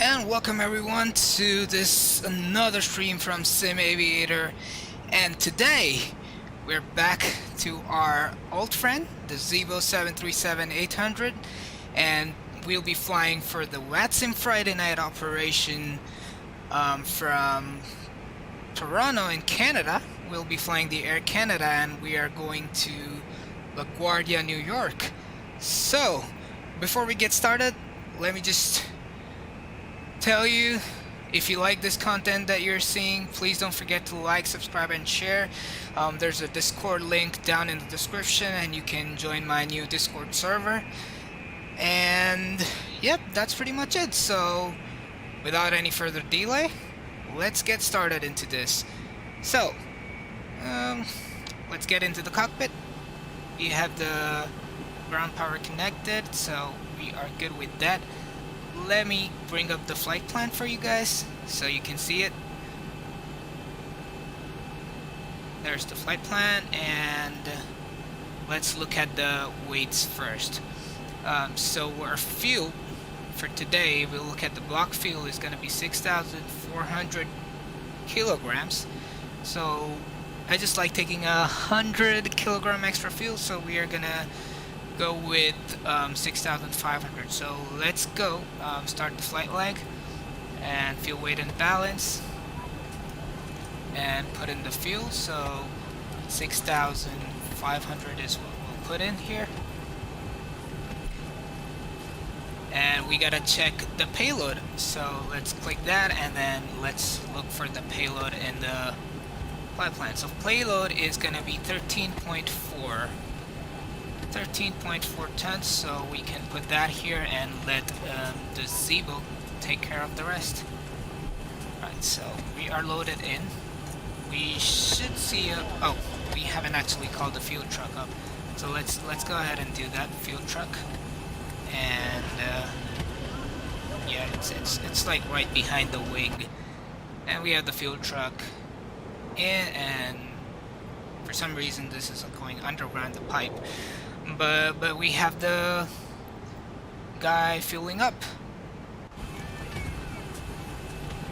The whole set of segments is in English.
And welcome everyone to this another stream from Sim Aviator. And today we're back to our old friend, the Zibo 737-800, and we'll be flying for the VATSIM Friday night operation from Toronto in Canada. We'll be flying the Air Canada, and we are going to LaGuardia, New York. So before we get started, let me just tell you, if you like this content that you're seeing, please don't forget to like, subscribe, and share. There's a Discord link down in the description, and you can join my new Discord server. And yep, that's pretty much it. So without any further delay, let's get started into this. So let's get into the cockpit. We have the ground power connected, so we are good with that. Let me bring up the flight plan for you guys so you can see it. There's the flight plan, and let's look at the weights first. So our fuel for today, we'll look at the block fuel, is going to be 6,400 kilograms. So I just like taking 100 kilogram extra fuel, so we are gonna go with 6,500. So let's go start the flight leg and fuel weight and balance and put in the fuel. So 6,500 is what we'll put in here, and we gotta check the payload. So let's click that, and then let's look for the payload in the flight plan. So payload is gonna be 13.4 tons, so we can put that here and let the Zibo take care of the rest. Right, so we are loaded in. We should see oh, we haven't actually called the fuel truck up, so let's go ahead and do that. Fuel truck, and yeah, it's like right behind the wing, and we have the fuel truck in, and for some reason this isn't going underground, the pipe. But we have the guy fueling up.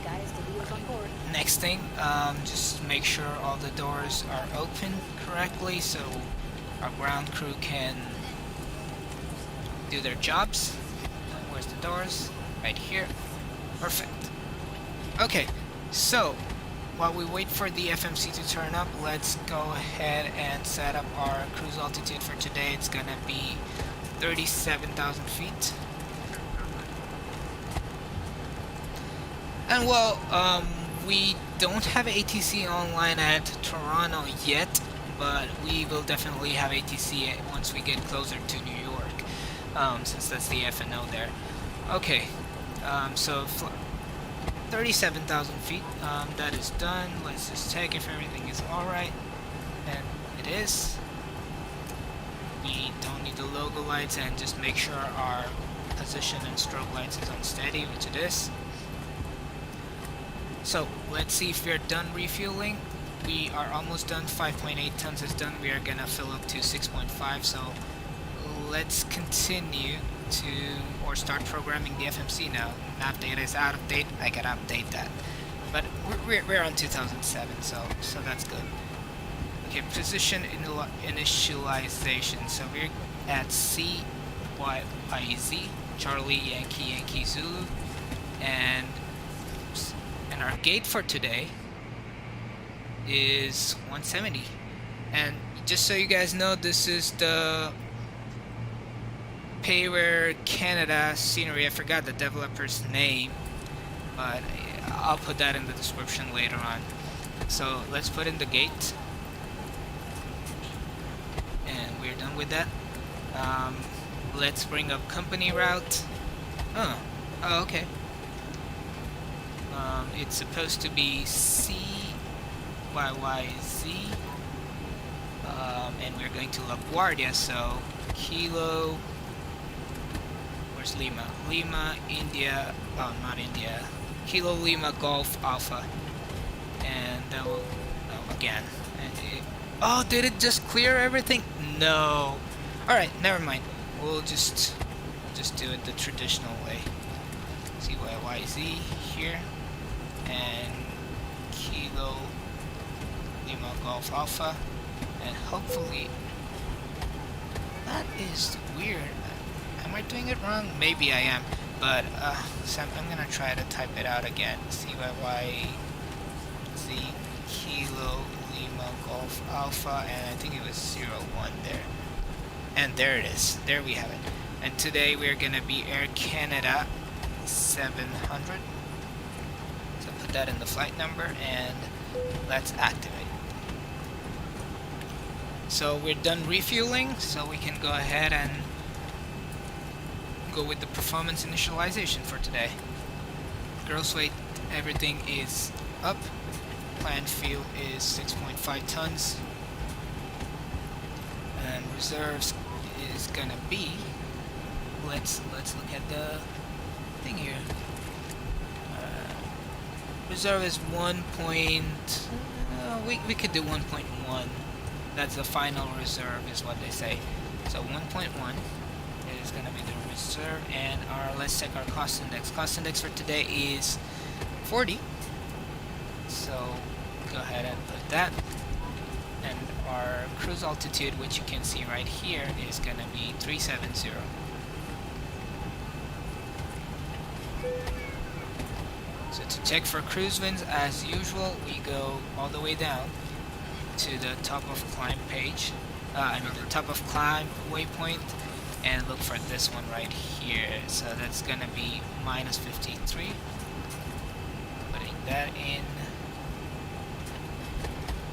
Guys, the wheels on board. Next thing, just make sure all the doors are open correctly so our ground crew can do their jobs. Where's the doors? Right here. Perfect. Okay, so while we wait for the FMC to turn up, let's go ahead and set up our cruise altitude for today. It's gonna be 37,000 feet. And well, we don't have ATC online at Toronto yet, but we will definitely have ATC once we get closer to New York, since that's the FNO there. Okay, so 37,000 feet, that is done. Let's just check if everything is alright, and it is. We don't need the logo lights, and just make sure our position and strobe lights is on steady, which it is. So let's see if we're done refueling. We are almost done. 5.8 tons is done. We are gonna fill up to 6.5, so let's continue to, or start programming the FMC now. Nav data is out of date. I gotta update that, but we're on 2007, so that's good. Okay, position initialization. So we're at CYYZ, Charlie Yankee Zulu, and our gate for today is 170. And just so you guys know, this is the Payware Canada scenery. I forgot the developer's name, but I'll put that in the description later on. So let's put in the gate, and we're done with that. Let's bring up company route. Oh, okay. It's supposed to be CYYZ, and we're going to LaGuardia, so Kilo, where's Lima? Lima, India, oh, not India, Kilo Lima Golf Alpha, and oh, again, oh, did it just clear everything? No. Alright, never mind, we'll just do it the traditional way. CYYZ. CYYZ here, and Kilo Lima Golf Alpha, and hopefully that is weird. Am I doing it wrong? Maybe I am, but so I'm gonna try to type it out again. CYYZ Kilo Lima Golf Alpha, and I think it was 01 there. And there it is. There we have it. And today we're gonna be Air Canada 700. So put that in the flight number and let's activate. So we're done refueling, so we can go ahead and go with the performance initialization for today. Gross weight, everything is up. Planned fuel is 6.5 tons. And reserves is gonna be, let's look at the thing here. Reserve is 1 point, we could do 1.1. That's the final reserve is what they say. So 1.1 is gonna be the reserve, and let's check our cost index. Cost index for today is 40. So go ahead and put that. And our cruise altitude, which you can see right here, is gonna be 370. So to check for cruise winds, as usual, we go all the way down to the top of climb page, the top of climb waypoint, and look for this one right here. So that's gonna be minus 53. Putting that in.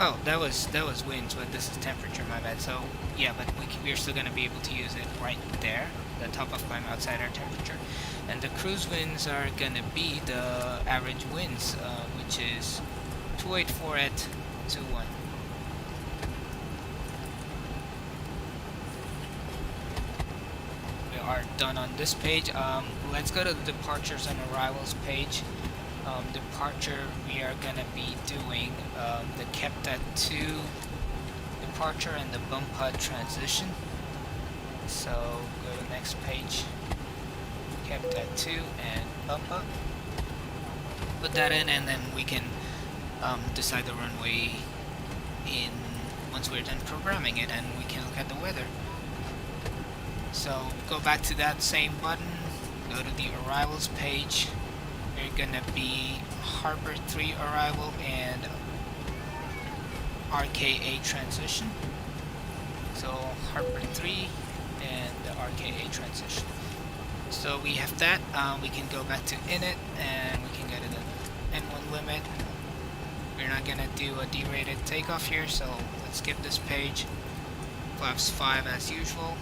Oh, that was winds, but this is temperature, my bad. So yeah, but we're still gonna be able to use it right there, the top of climb outside our temperature. And the cruise winds are gonna be the average winds, which is 284 at 21. We are done on this page. Let's go to the departures and arrivals page. Departure, we are gonna be doing the kept at 2 departure and the bump HUD transition. So go to the next page, kept at 2 and bump up. Put that in, and then we can decide the runway in once we're done programming it, and we can look at the weather. So go back to that same button, go to the arrivals page. We're gonna be Harbor 3 arrival and RKA transition. So Harbor 3 and the RKA transition. So we have that. We can go back to init, and we can go to the N1 limit. We're not gonna do a derated takeoff here, so let's skip this page. Flaps 5 as usual,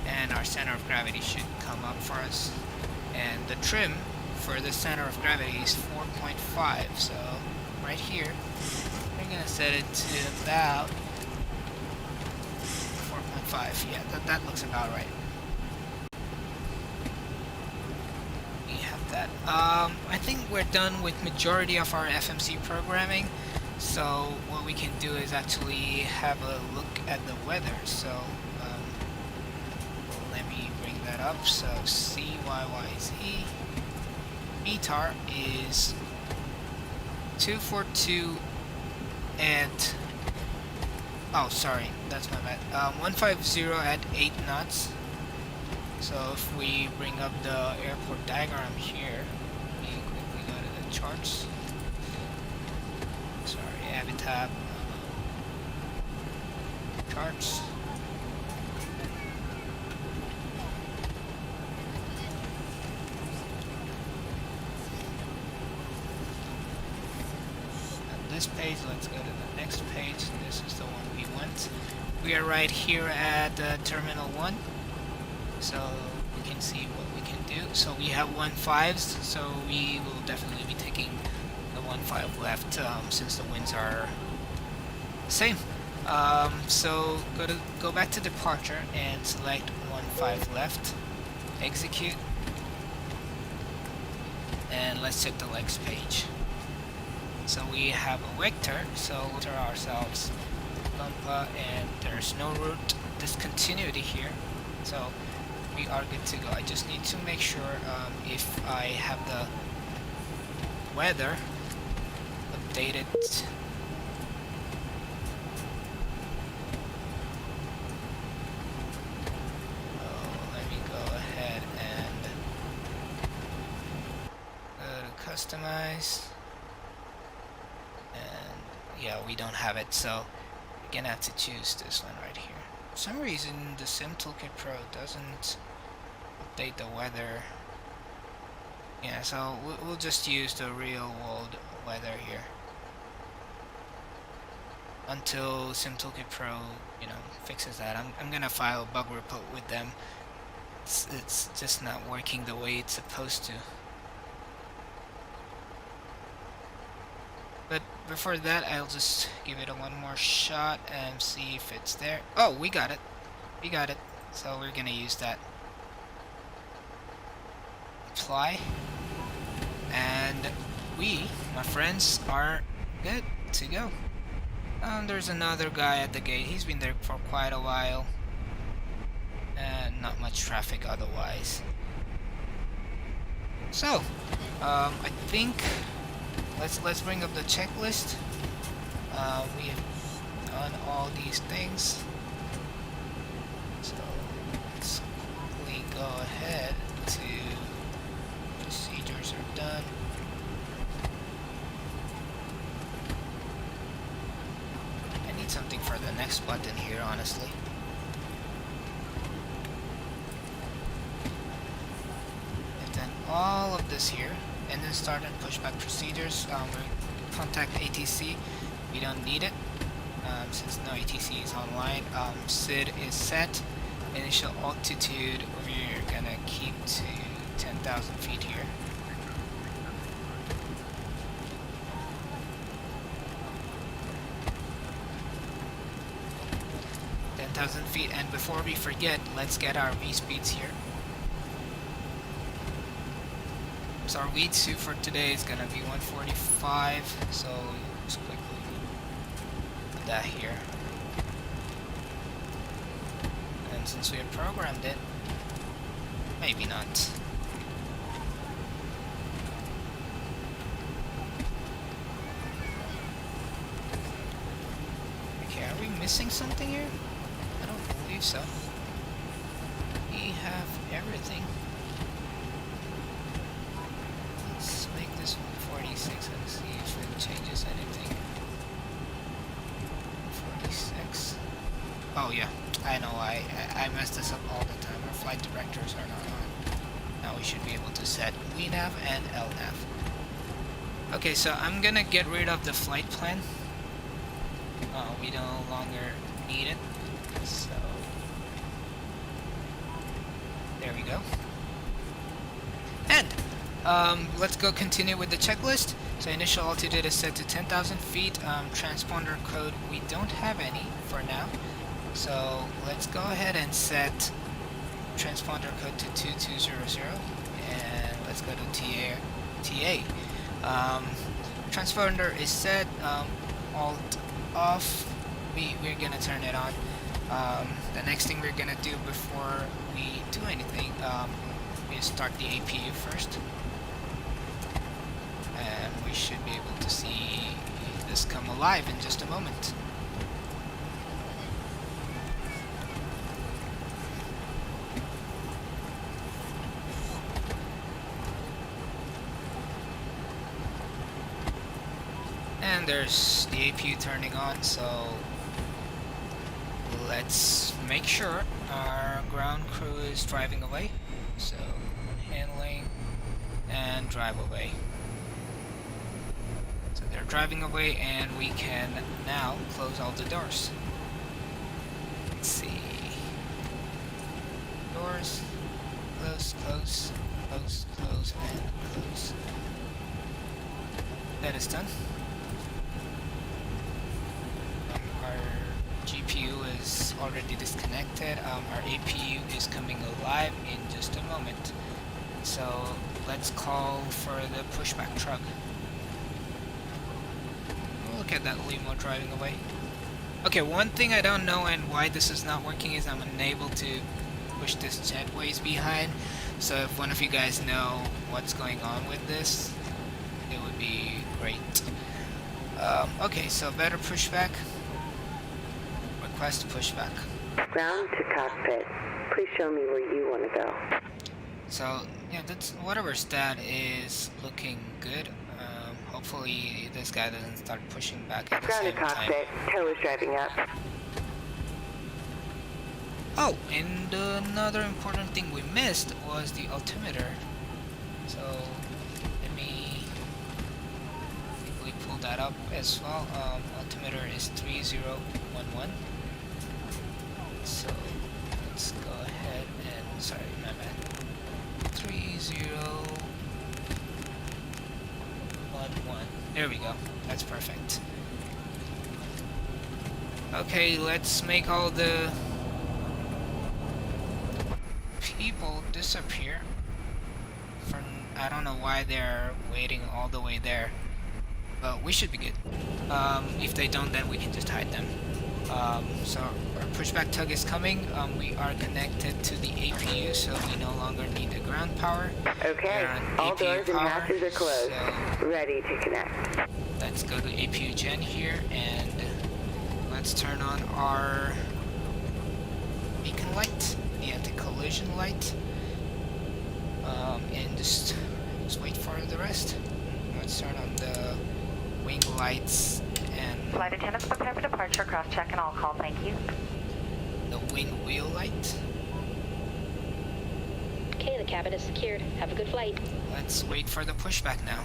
and our center of gravity should come up for us. And the trim for the center of gravity is 4.5, so right here we're gonna set it to about 4.5. Yeah, that looks about right. We have that. I think we're done with majority of our FMC programming, so what we can do is actually have a look at the weather. So let me bring that up. So CYYZ METAR is 242 at, oh sorry, that's my bad, 150 at 8 knots. So if we bring up the airport diagram here, let me quickly go to the charts. Sorry, Habitat, charts. This page, let's go to the next page. This is the one we want. We are right here at Terminal 1, so we can see what we can do. So we have 1.5s, so we will definitely be taking the 1.5 left since the winds are the same. So go back to departure and select 1.5 left, execute, and let's check the legs page. So we have a vector, so we'll turn ourselves bumper, and there's no route discontinuity here. So we are good to go. I just need to make sure if I have the weather updated. Let me go ahead and go to customize. And yeah, we don't have it, so we're gonna have to choose this one right here. For some reason, the Sim Toolkit Pro doesn't update the weather. Yeah, so we'll just use the real world weather here until Sim Toolkit Pro, you know, fixes that. I'm gonna file a bug report with them. It's just not working the way it's supposed to. But before that, I'll just give it one more shot and see if it's there. Oh, we got it. We got it. So we're gonna use that. Apply. And we, my friends, are good to go. There's another guy at the gate. He's been there for quite a while. And not much traffic otherwise. So, I think let's bring up the checklist. We have done all these things. So let's quickly go ahead to procedures are done. I need something for the next button here, honestly. I've done all of this here. And then start and pushback procedures. We contact ATC. We don't need it since no ATC is online. SID is set. Initial altitude we're gonna keep to 10,000 feet here. feet, and before we forget, let's get our V speeds here. So our V2 for today is gonna be 145, so just quickly put that here. And since we have programmed it, maybe not. Okay, are we missing something here? I don't believe so. We have everything. Let's make this 146 and see if it changes anything. 46. Oh yeah, I know, I mess this up all the time. Our flight directors are not on. Now we should be able to set VNAV and LNAV. Okay, so I'm gonna get rid of the flight plan. We no longer need it. So there we go. And let's go continue with the checklist. So initial altitude is set to 10,000 feet. Transponder code, we don't have any for now. So let's go ahead and set transponder code to 2200, and let's go to TA. Transponder is set. Alt off. We're gonna turn it on. The next thing we're gonna do before we do anything is start the APU first, and we should be able to see this come alive in just a moment. And there's the APU turning on, so let's make sure our ground crew is driving away. So handling and drive away. So they're driving away, and we can now close all the doors. Let's see. Doors. Close, close, close, close, and close. That is done. Our GPU is already disconnected. Our APU is coming alive in just a moment. So let's call for the pushback truck. Look at that limo driving away. Okay, one thing I don't know and why this is not working is I'm unable to push this jetways behind. So if one of you guys know what's going on with this, it would be great. Okay, so better pushback. Request pushback. Ground to cockpit. Please show me where you want to go. So yeah, that's whatever stat is looking good. Hopefully this guy doesn't start pushing back at the Ground to same time. cockpit. Tow is driving up. Oh, and another important thing we missed was the altimeter. So let me quickly pull that up as well. Altimeter is 3011. So let's go ahead and, sorry, my bad. 3011. There we go. That's perfect. Okay, let's make all the people disappear. I don't know why they're waiting all the way there, but we should be good. If they don't, then we can just hide them. So our pushback tug is coming. We are connected to the APU, so we no longer need the ground power. Okay, all doors and hatches are closed. So ready to connect. let's go to APU gen here, and let's turn on our beacon light, the anti-collision light, and just wait for the rest. Let's turn on the wing lights and Flight attendants prepare for departure, cross-check and all call, thank you. the wing wheel light. Okay, the cabin is secured. Have a good flight. Let's wait for the pushback now.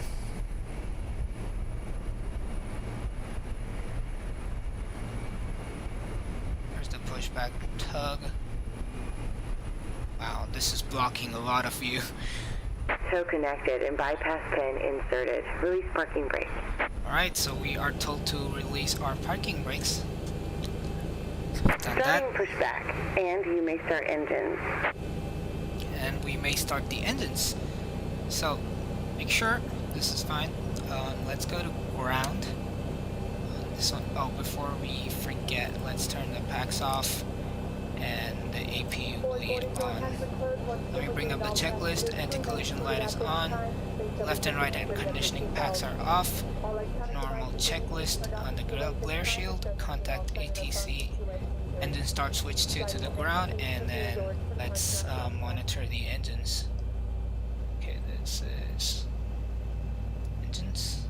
There's the pushback tug. Wow, this is blocking a lot of view. Tow connected and bypass pin inserted. Release parking brake. Alright, so we are told to release our parking brakes. Done that. Starting pushback, and you may start engines. And we may start the engines. So make sure this is fine. Let's go to ground. This one, oh, before we forget, let's turn the packs off and the APU lead on. Let me bring up the checklist. Anti-collision light is on. Left and right air conditioning packs are off. Normal checklist on the glare shield. Contact ATC. Engine start switch to the ground, and then let's monitor the engines. Okay, this is engines.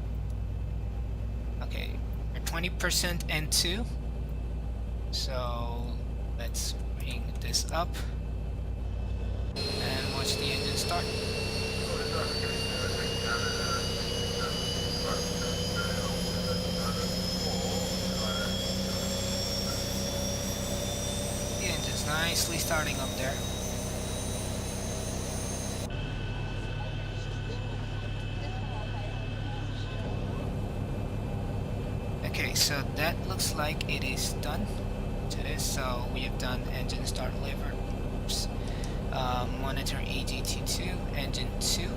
Okay, we're 20% N2. So let's bring this up and watch the engine start. The engine's nicely starting up there. Okay, so that looks like it is done to this. So we have done engine start lever. Oops. Monitor AGT2. Engine 2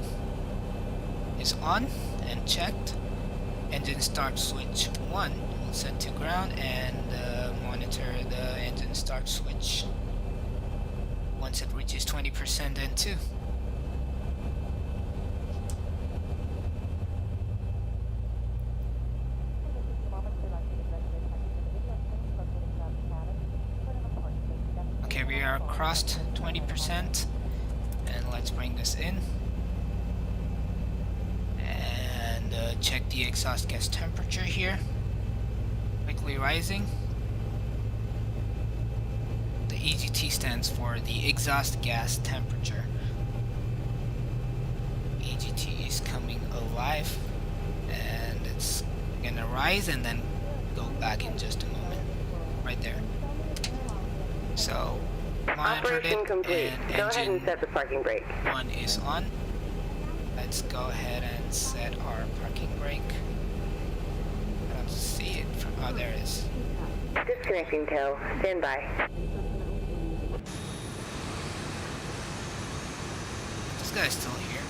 is on and checked. Engine start switch 1 set to ground, and monitor the engine start switch once it reaches 20% N2. Okay, we are crossed 20%, and let's bring this in and check the exhaust gas temperature here. Quickly rising. The EGT stands for the exhaust gas temperature. EGT is coming alive, and it's gonna rise and then go back in just a moment. Right there. So monitored Operation it, complete. and Go ahead and engine set the parking brake. 1 is on. Let's go ahead and set our parking brake. I don't see it from, oh, there it is. Disconnecting tow. Stand by. This guy's still here.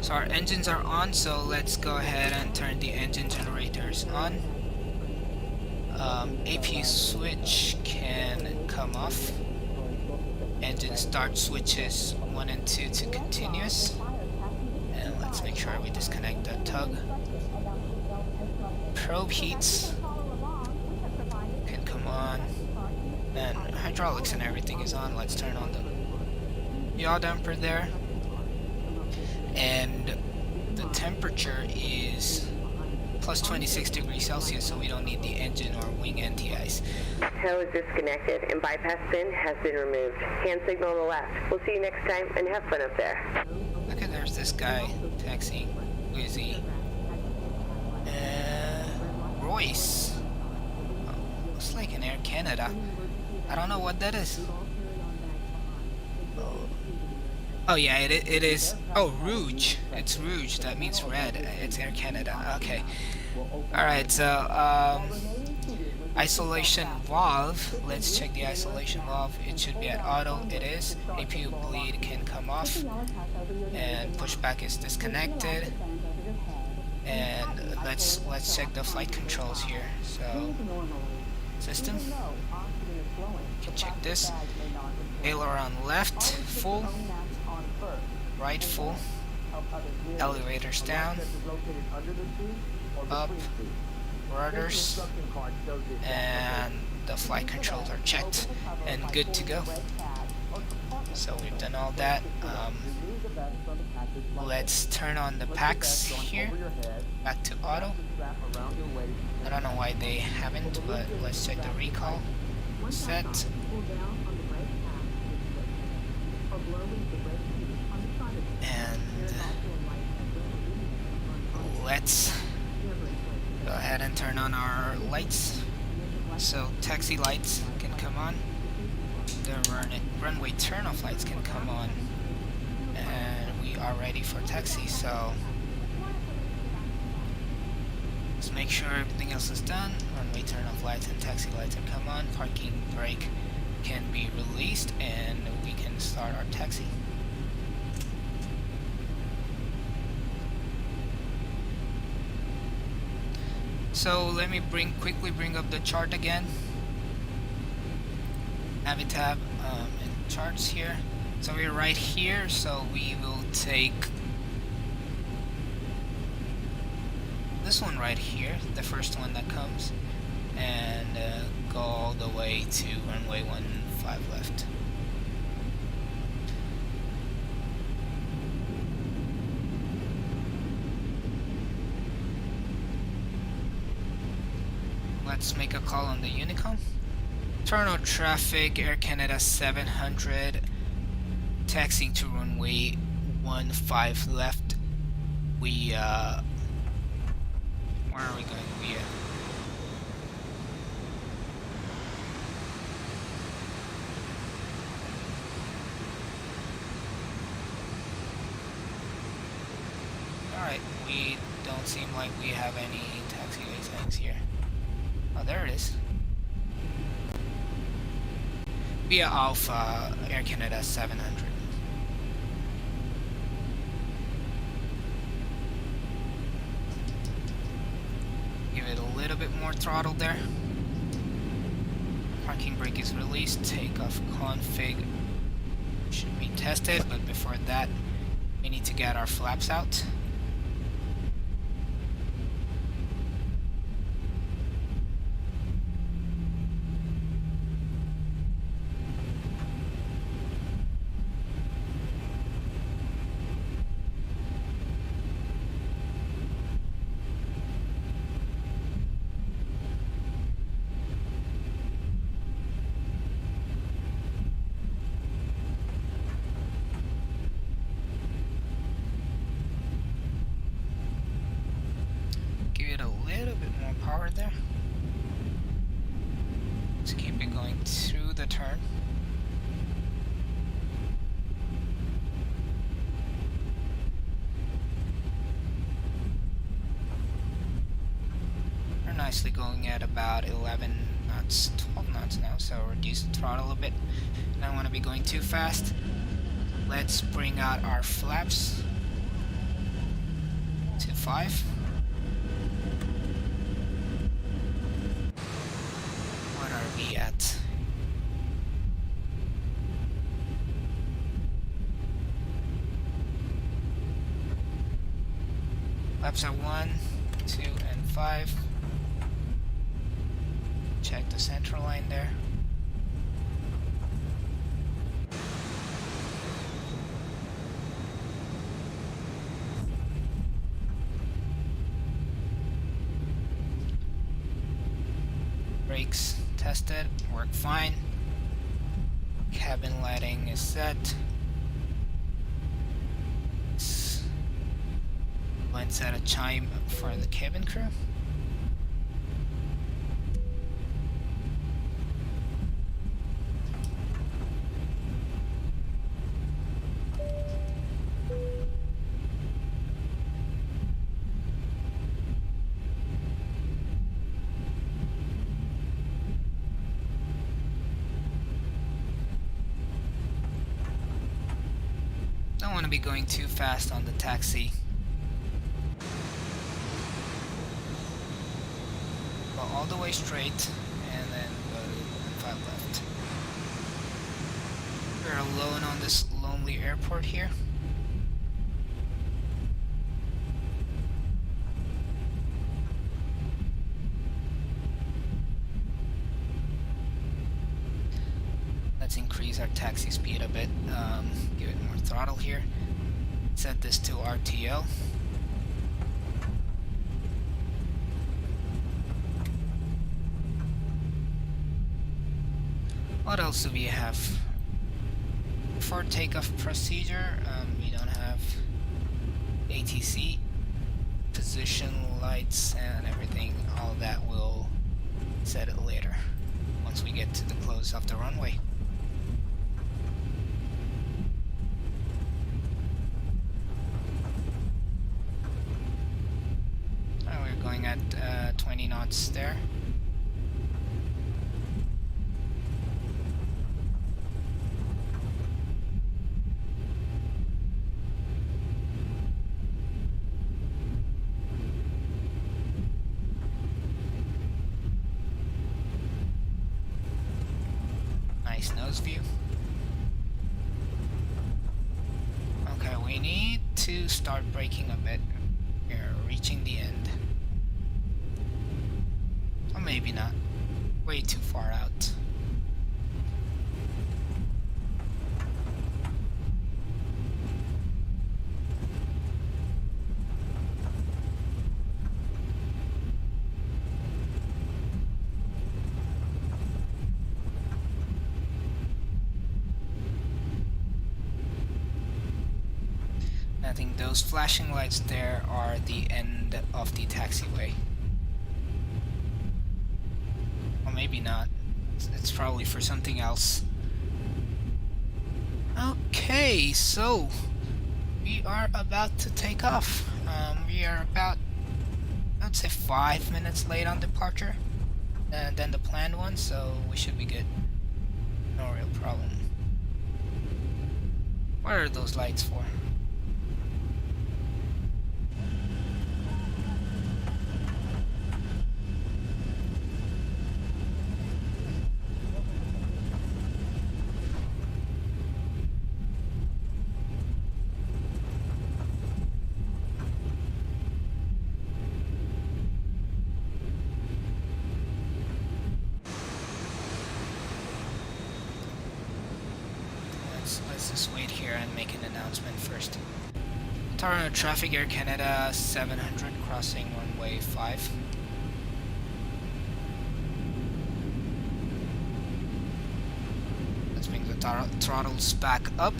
So our engines are on, so let's go ahead and turn the engine generators on. APU switch can come off. Engine start switches 1 and 2 to continuous. And let's make sure we disconnect the tug. Probe heats can come on. And hydraulics and everything is on. Let's turn on the yaw damper there. And the temperature is plus 26 degrees Celsius, so we don't need the engine or wing NTIs. Tow is disconnected and bypass pin has been removed. Hand signal on the left. We'll see you next time and have fun up there. Okay, there's this guy taxiing. Who is he? Royce. Oh, looks like an Air Canada. I don't know what that is. Oh yeah, it is. Oh, Rouge. It's Rouge. That means red. It's Air Canada. Okay. Alright, so isolation valve. Let's check the isolation valve. It should be at auto. It is. APU bleed can come off. And pushback is disconnected. And let's check the flight controls here. So system. You can check this. Aileron left full. Right full. Elevators down. Up. Rudders. And the flight controls are checked and good to go. So we've done all that. Let's turn on the packs here. Back to auto. I don't know why they haven't, but let's check the recall. Set. And let's go ahead and turn on our lights. So taxi lights can come on. The runway turn-off lights can come on. And we are ready for taxi, so let's make sure everything else is done. Runway turn-off lights and taxi lights have come on. Parking brake can be released and we can start our taxi. So let me quickly bring up the chart again. Navitab and charts here. So we're right here, so we will take this one right here, the first one that comes, and go all the way to runway 15 left. Let's make a call on the Unicom. Toronto traffic, Air Canada 700, taxiing to runway 15 left. We, where are we going? Alright, we don't seem like we have any taxiway things here. Oh, there it is. Via Alpha, Air Canada 700. Give it a little bit more throttle there. Parking brake is released. Takeoff config should be tested, but before that, we need to get our flaps out. Power there. Let's keep it going through the turn. We're nicely going at about 11 knots, 12 knots now, so reduce the throttle a bit. I don't want to be going too fast. Let's bring out our flaps to 5. be at. Flaps are 1, 2, and 5. Check the central line there. Brakes tested, work fine. Cabin lighting is set. Let's set a chime for the cabin crew. Don't want to be going too fast on the taxi. Go all the way straight and then go to 5 left. We're alone on this lonely airport here. Let's increase our taxi speed a bit, give it more throttle here. Set this to RTL. What else do we have? For takeoff procedure, we don't have ATC, position lights and everything. All of that we'll set it later once we get to the close of the runway. We're going at 20 knots there. Nice nose view. Okay, we need to start braking a bit. We're reaching the end. Or maybe not. Way too far out. I think those flashing lights there are the end of the taxiway. Or maybe not. It's probably for something else. Okay, so we are about to take off. We are about, I'd say 5 minutes late on departure than the planned one, so we should be good. No real problem. What are those lights for? Let's just wait here and make an announcement first. Toronto Traffic Air Canada 700 crossing runway 5. Let's bring the throttles back up.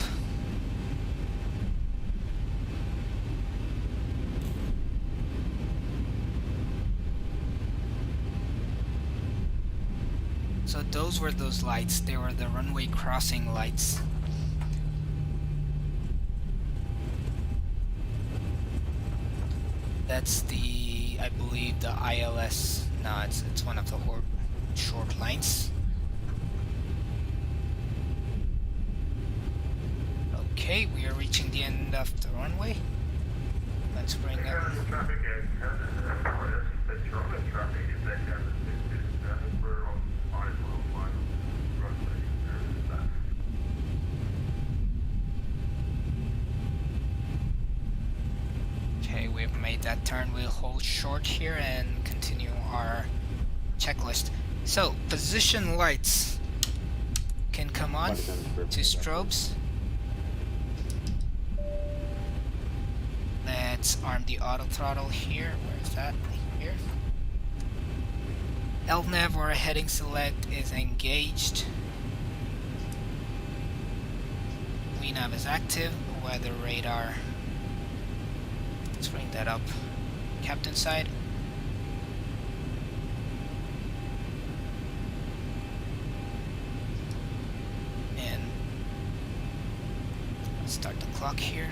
So those were those lights. They were the runway crossing lights. That's the, I believe, the ILS. No, it's one of the short lines. Okay, we are reaching the end of the runway. Let's bring up. we've made that turn, we'll hold short here and continue our checklist. So, position lights can come on. 2 strobes. Let's arm the auto throttle here. Where's that? Here. LNAV or heading select is engaged. VNAV is active. Weather radar. Let's bring that up. Captain side. And let's start the clock here.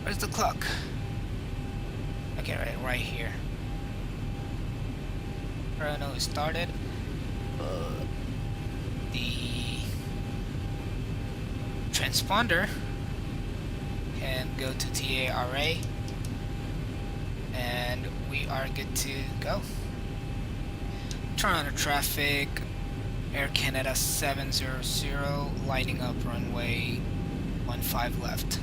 Where's the clock? Okay, right here. FNO is started. The transponder can go to TARA, and we are good to go. Turn on the traffic. Air Canada 700, lighting up runway 15 left.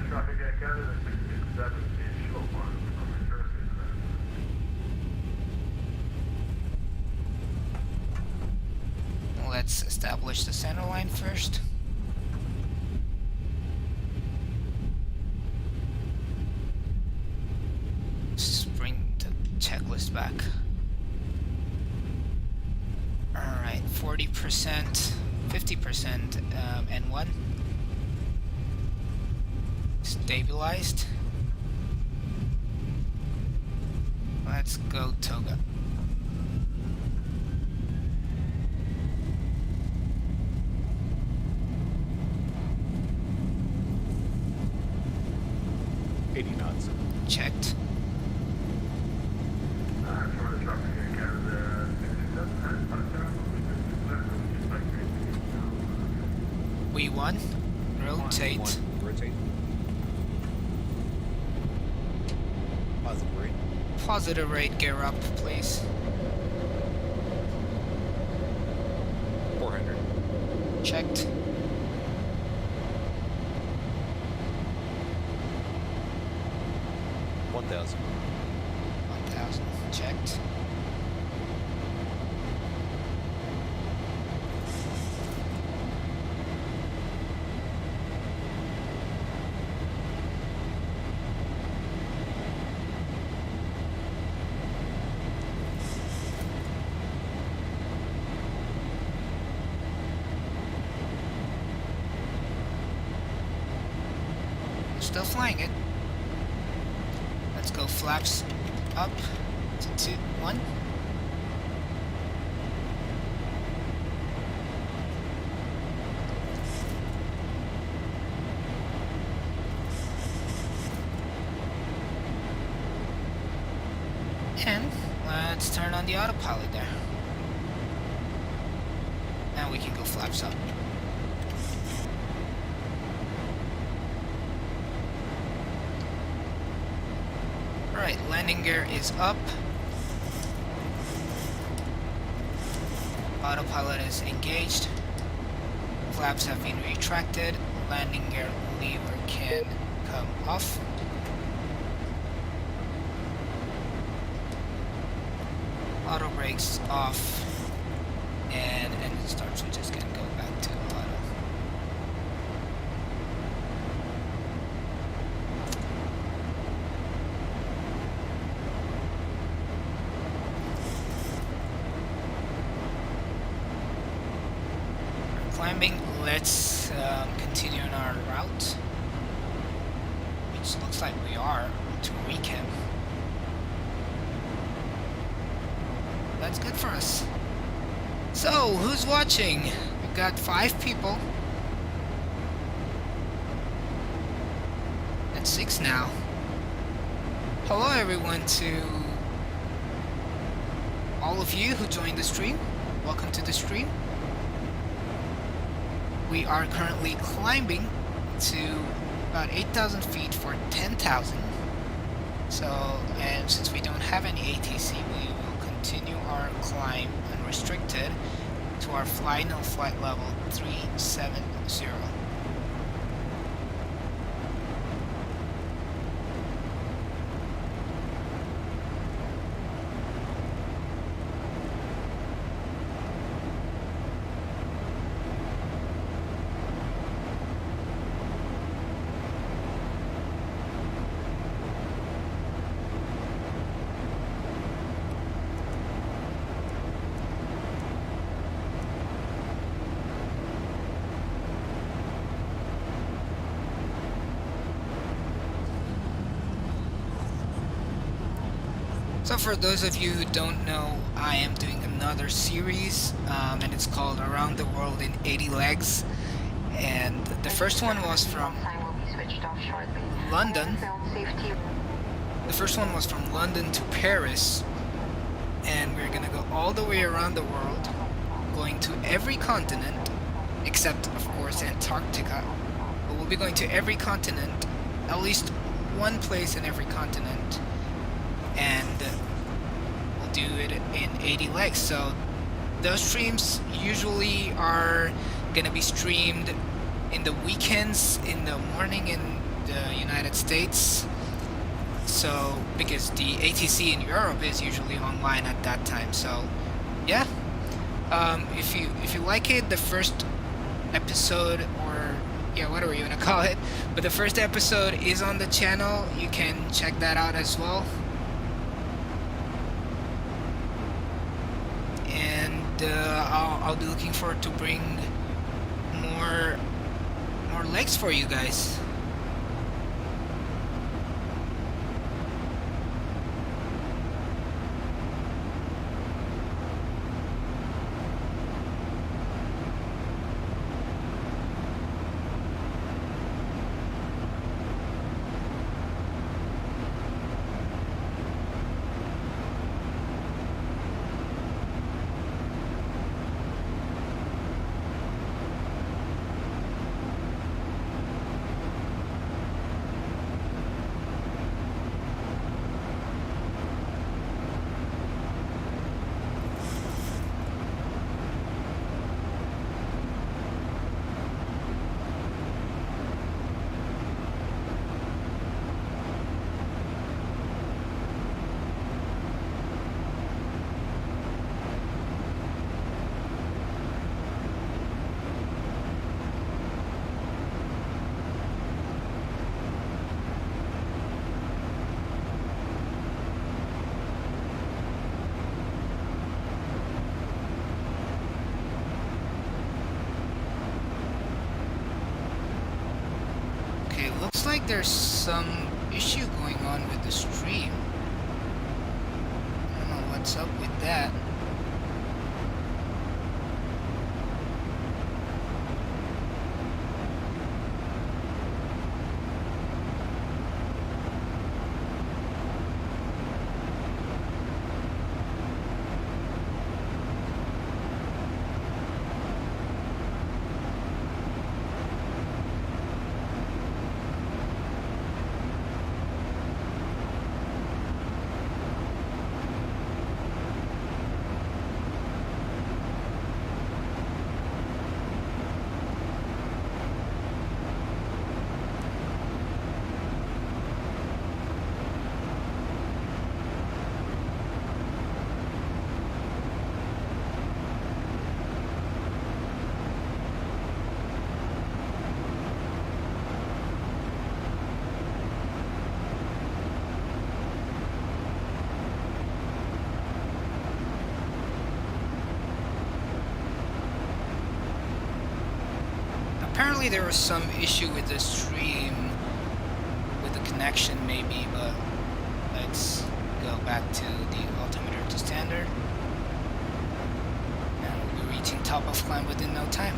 Traffic at Canada 667 is short one from New Jersey. Let's establish the center line first. Just bring the checklist back. Alright, 40%, 50% N1. Stabilized. Let's go Toga. knots. Checked. Traffic at Canada 667. We1. Rotate. Rotate. Positive rate. Positive rate, gear up, please. 400. Checked. 1,000. 1,000. Checked. Still flying it. Let's go flaps up to 2, 1. And let's turn on the autopilot there. Now we can go flaps up. Alright, landing gear is up. Autopilot is engaged. Flaps have been retracted. Landing gear lever can come off. Auto brakes off. And engine start switches can go back to auto. Climbing, let's continue on our route, which looks like we are to weekend. That's good for us. So, who's watching? We've got 5 people. That's 6 now. Hello everyone to all of you who joined the stream. welcome to the stream. We are currently climbing to about 8,000 feet for 10,000. So, and since we don't have any ATC, we will continue our climb unrestricted to our final flight level 370. So for those of you who don't know, I am doing another series, and it's called Around the World in 80 Legs. And the first one was from London. The first one was from London to Paris, and we're gonna go all the way around the world, going to every continent, except of course Antarctica. But we'll be going to every continent, at least one place in every continent, and we'll do it in 80 legs. So those streams usually are gonna be streamed in the weekends in the morning in the United States. So because the ATC in Europe is usually online at that time. So yeah, if you like it, the first episode, or yeah, whatever you want to call it, but the first episode is on the channel. You can check that out as well. And I'll be looking forward to bring more legs for you guys. Looks like there's some issue going on with the stream. I don't know what's up with that. Apparently there was some issue with the stream, with the connection maybe, but let's go back to the altimeter to standard. And we'll be reaching top of climb within no time.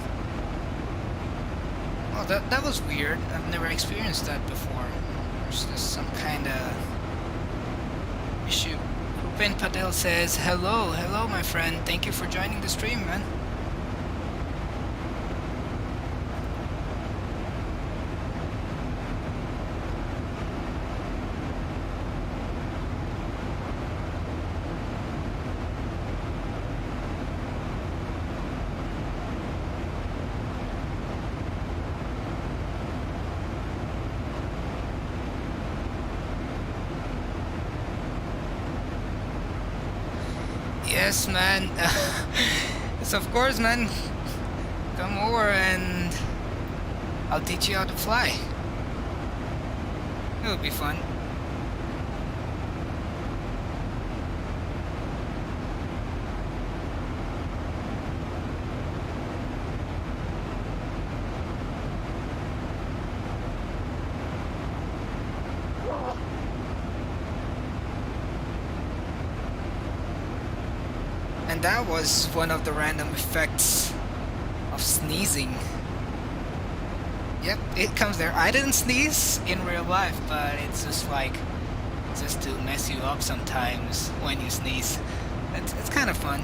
Well, that was weird. I've never experienced that before. There's just some kind of issue Pin Patel says, hello, hello my friend. Thank you for joining the stream, man. Yes, man. Yes, of course, man. Come over and I'll teach you how to fly. It'll be fun. And that was one of the random effects of sneezing. Yep, it comes there. I didn't sneeze in real life, but it's just like, just to mess you up sometimes when you sneeze. It's kind of fun.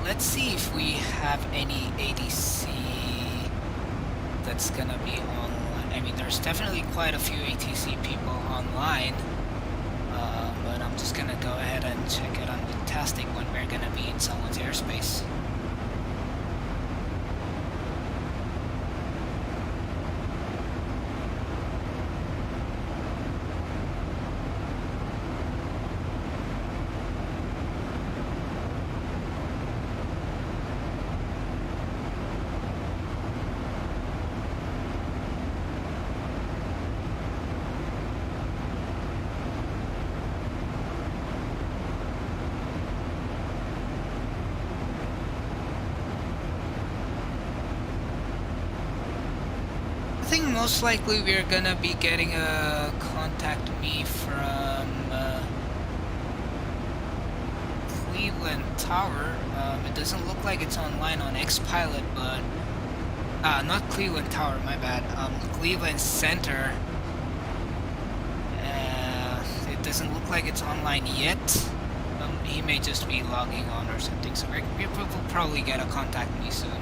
Let's see if we have any ATC that's gonna be online. I mean, there's definitely quite a few ATC people online, but I'm just gonna go ahead and check it on the testing when we're gonna be in someone's airspace. I think most likely we're gonna be getting a contact me from Cleveland Tower. It doesn't look like it's online on Xpilot, but not Cleveland Tower, my bad. Cleveland Center. It doesn't look like it's online yet. He may just be logging on or something, so we'll probably get a contact me soon.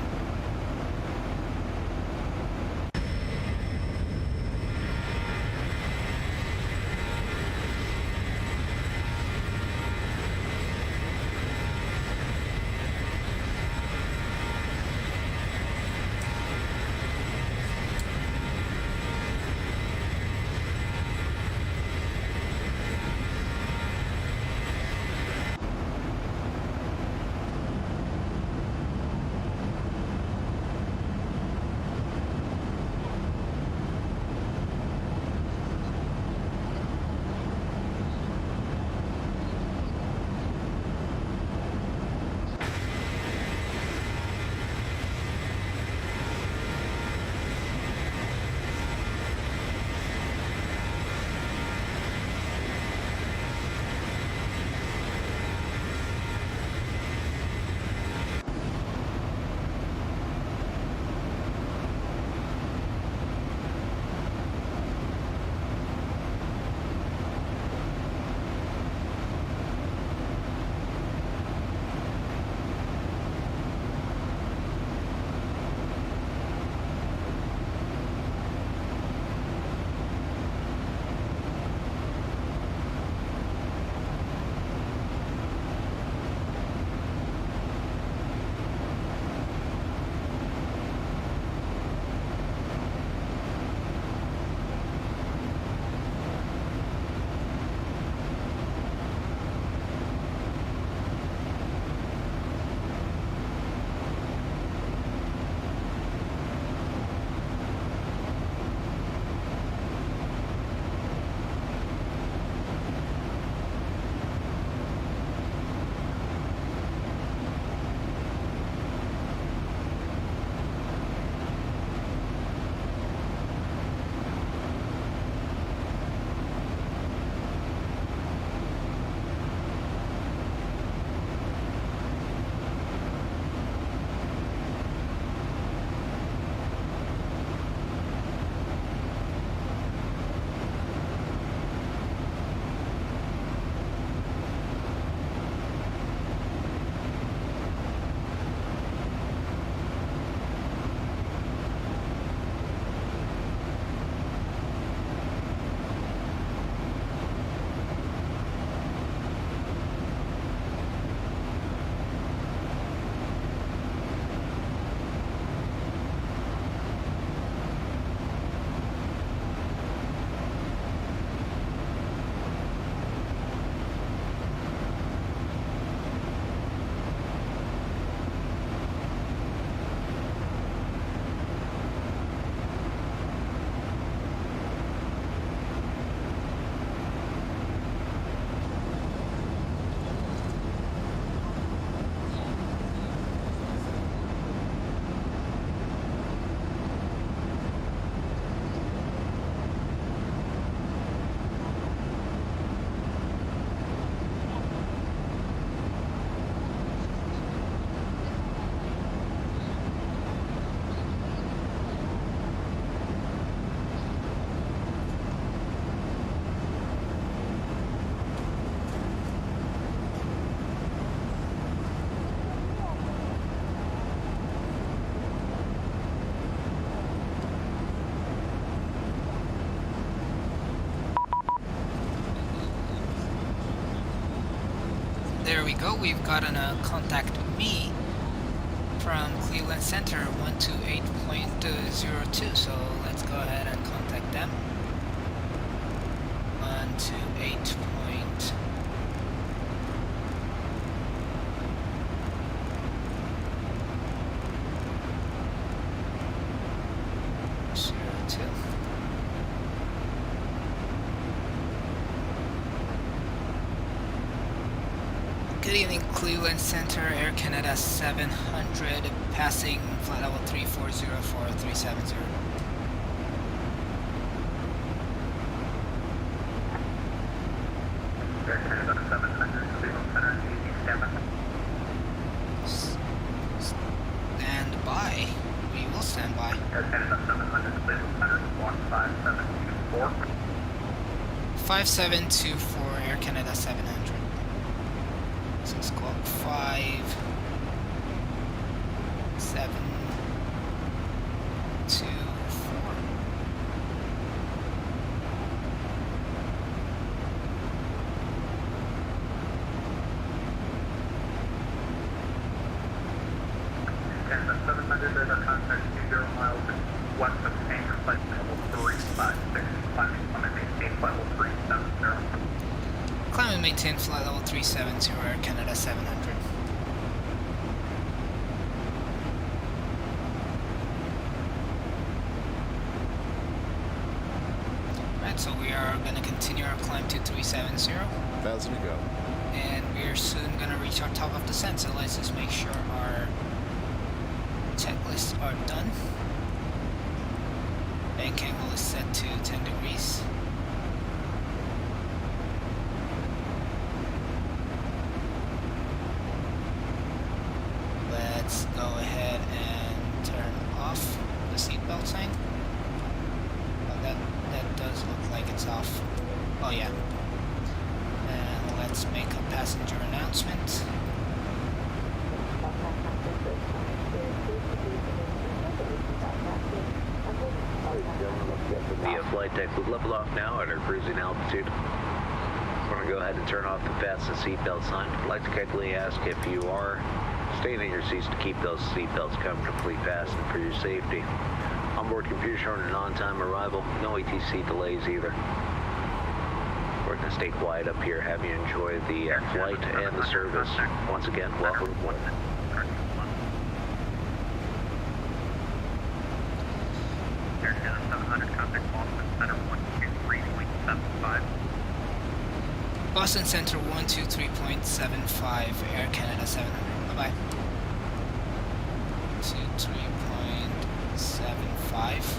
go. We've gotten a contact me from Cleveland Center 128.02, so let's go ahead and contact them. 128. Good evening, Cleveland Center, Air Canada 700, passing flight level 3404-370. Air Canada 700, Cleveland Center, easy standby. Stand by. We will stand by. Air Canada 700, Cleveland Center, 15724. 5724, Air Canada 700. So it's called 5724. Canada 700, there's a contact 20 miles west of Anchor, flight level 356, climbing on and maintain flight level 370. Climb and maintain flight level 370, Air Canada 700. Right, so we are going to continue our climb to 370. 1,000 to go. And we are soon going to reach our top of descent, so let's just make sure our checklists are done. Bank angle is set to 10 degrees. Let's go ahead and turn off the seatbelt sign. Oh, that does look like it's off. Oh yeah. And let's make a passenger announcement. The flight deck will level off now at our cruising altitude. We're going to go ahead and turn off the fasten seatbelt sign. I'd like to kindly ask if you are staying in your seats to keep those seatbelts comfortably fastened for your safety. Onboard computer showing an on-time arrival, no ATC delays either. We're going to stay quiet up here, have you enjoy the flight and the service. Once again, welcome. Air Canada 700, contact Boston Center 123.75. Boston Center 123.75, Air Canada 700. Bye-bye. 23.75.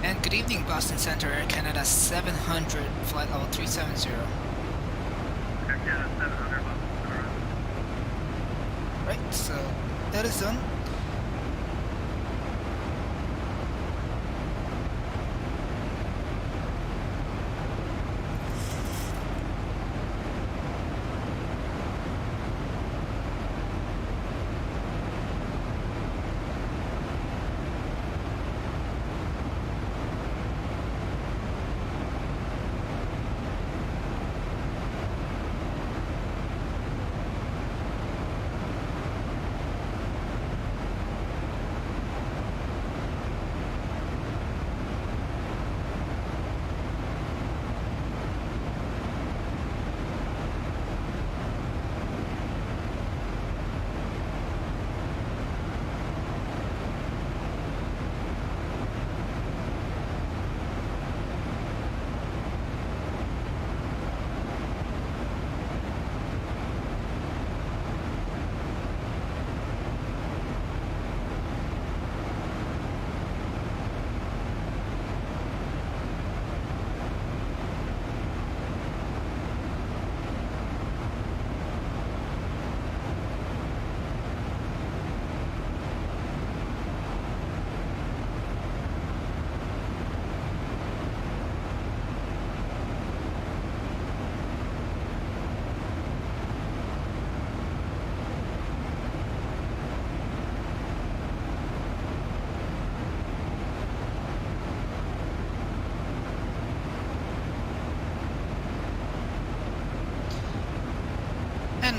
And good evening, Boston Center, Air Canada 700, flight level 370. Air Canada 700, Boston Center. Right, so that is done.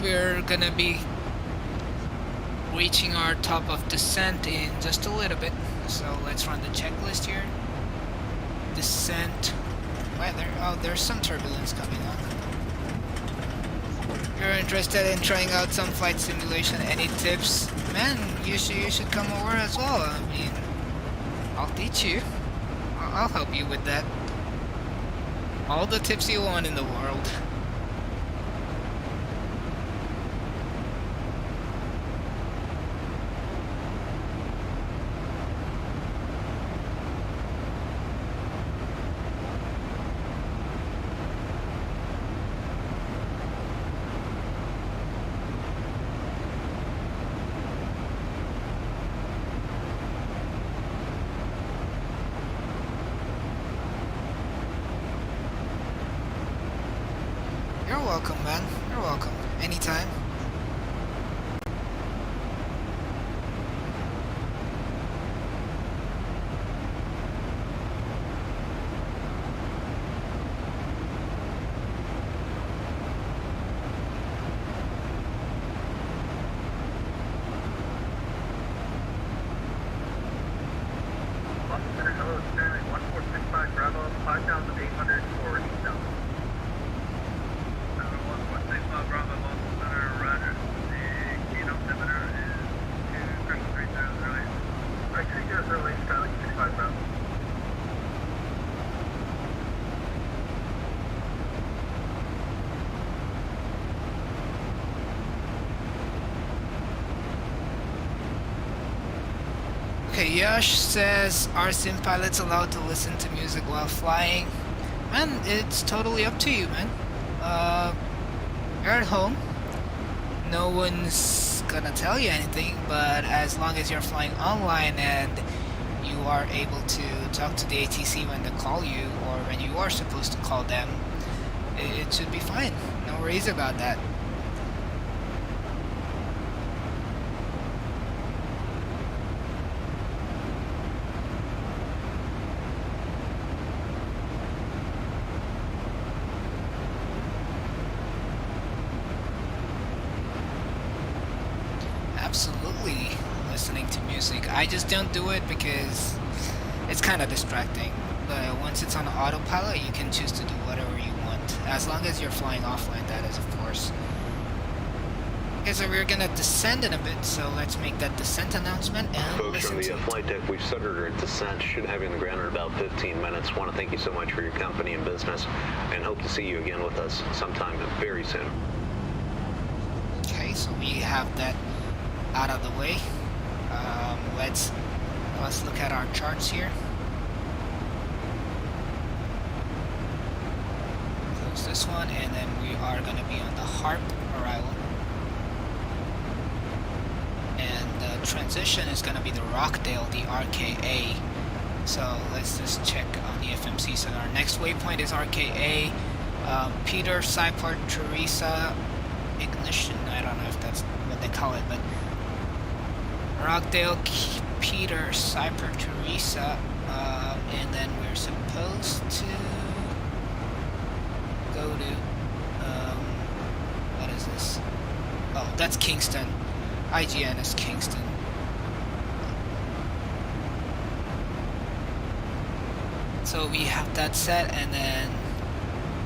we're gonna be reaching our top of descent in just a little bit. So let's run the checklist here. Descent, weather, oh, there's some turbulence coming on. If you're interested in trying out some flight simulation, any tips, man, you should come over as well. I mean, I'll teach you. I'll help you with that. All the tips you want in the world. You're welcome, man. You're welcome. Anytime. Boston Center, hello, Sterling 1465 Bravo, 5,800 for eastbound. 1.65 Bravo, Boston Center, roger. The key altimeter is 23308. Right, 3008, Sterling 65 Bravo. Okay, Yash says, are sim pilots allowed to listen to music while flying? Man, it's totally up to you, man. You're at home. No one's gonna tell you anything, but as long as you're flying online and you are able to talk to the ATC when they call you, or when you are supposed to call them, it should be fine. No worries about that. Absolutely listening to music. I just don't do it because it's kind of distracting. But once it's on autopilot, you can choose to do whatever you want. As long as you're flying offline, that is, of course. Okay, so we're gonna descend in a bit, so let's make that descent announcement and Folks listen from the to it. flight deck, we've started our descent. Should have you on the ground in about 15 minutes. Want to thank you so much for your company and business, and hope to see you again with us sometime very soon. Okay, so we have that out of the way. Let's look at our charts here. Close this one, and then we are going to be on the HARP arrival. And the transition is going to be the Rockdale, the RKA. So let's just check on the FMC. So our next waypoint is RKA. Peter, Cypher, Teresa, Ignition. I don't know if that's what they call it, but Rockdale, Peter, Cypher, Teresa, and then we're supposed to go to, what is this? Oh, that's Kingston. IGN is Kingston. So we have that set, and then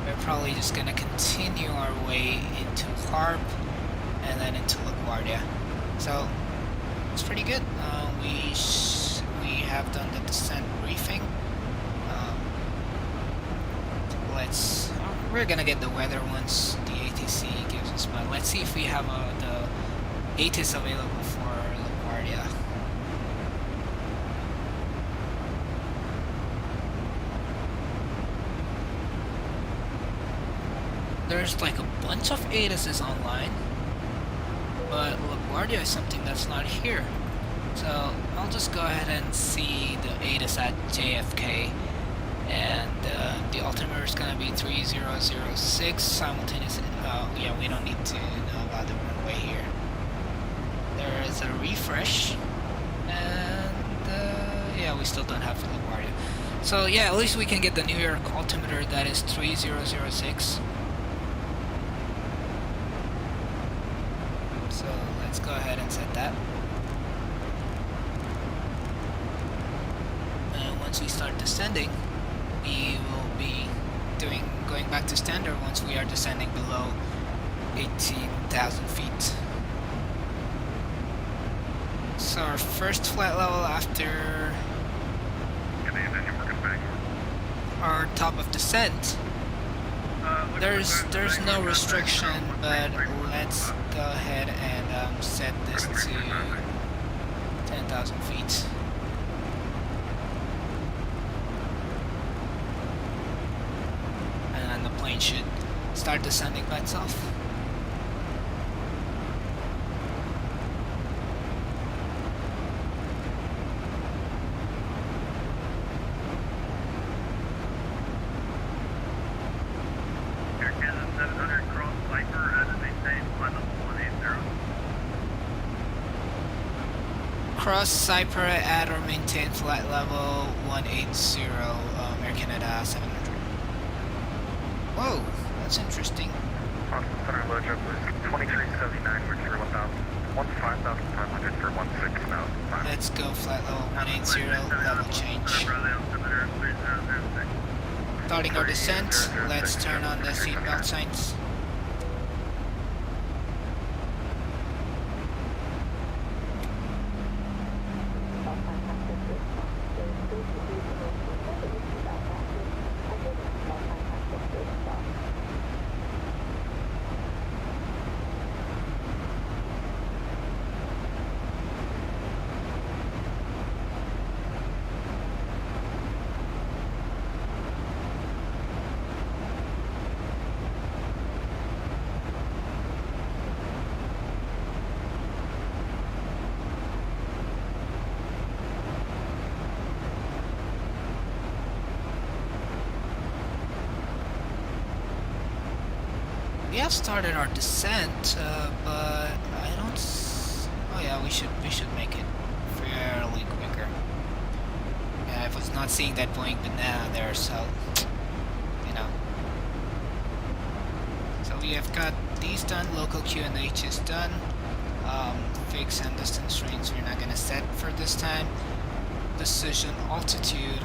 we're probably just gonna continue our way into HARP, and then into LaGuardia. So it's pretty good. We have done the descent briefing. We're gonna get the weather once the ATC gives us, but let's see if we have the ATIS available for LaGuardia. There's like a bunch of ATISes online, but LaGuardia is something that's not here. So I'll just go ahead and see the ATIS at JFK, and the altimeter is going to be 3006 simultaneous. Yeah, we don't need to know about the runway here. There is a refresh, and yeah, we still don't have LaGuardia. So yeah, at least we can get the New York altimeter that is 3006. descending, we will be going back to standard once we are descending below 18,000 feet. So our first flight level after our top of descent, there's no restriction, but let's go ahead and set this to 10,000 feet. And then the plane should start descending by itself. Air Canada 700 cross Viper at a maintained flight level 180. Cross Cyper at or maintain flight level 180, Air Canada 700. Whoa, that's interesting. Austin Center load up was 2379, we're 15,500 for 16 now. Let's go flight level 180, level change. Starting our descent, let's turn on the seatbelt signs. We have started our descent, but I don't. Oh yeah, we should make it fairly quicker. Yeah, I was not seeing that Boeing banana there, so you know. So we have got these done. Local Q&H is done. Fix and distance range we're not gonna set for this time. Decision altitude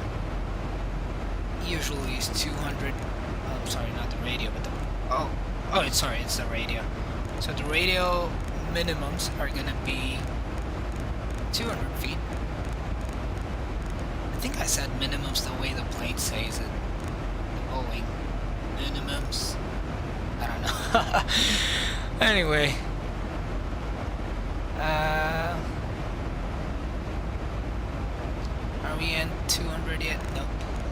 usually is 200. I'm sorry, not the radio, but the it's the radio. So the radio minimums are gonna be 200 feet. I think I said minimums the way the plane says it. The Boeing minimums. I don't know. Anyway. Are we in 200 yet? Nope.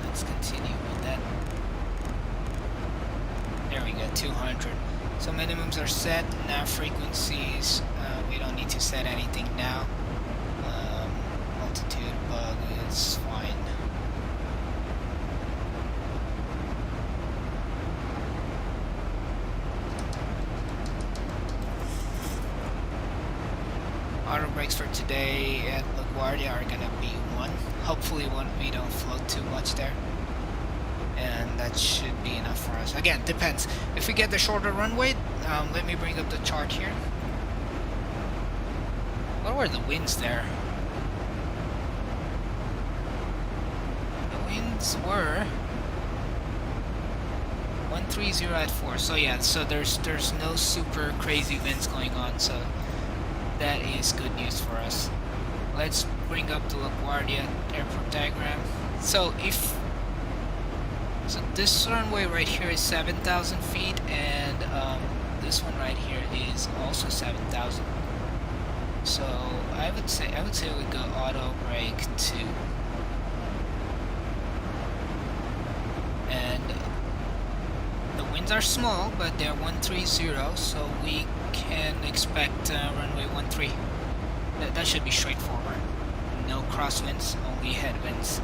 Let's continue with that. There we go, 200. So minimums are set. Now frequencies, we don't need to set anything now. Altitude bug is fine. Auto brakes for today at LaGuardia are gonna be 1. Hopefully we don't float too much there. And that should be enough for us. Again, depends. If we get the shorter runway, let me bring up the chart here. What were the winds there? The winds were 130 at 4. So yeah, so there's no super crazy winds going on. So that is good news for us. Let's bring up the LaGuardia airport diagram. So this runway right here is 7,000 feet, and this one right here is also 7,000. So I would say we go auto brake 2, and the winds are small, but they're 130, so we can expect runway 13. That should be straightforward. No crosswinds, only headwinds.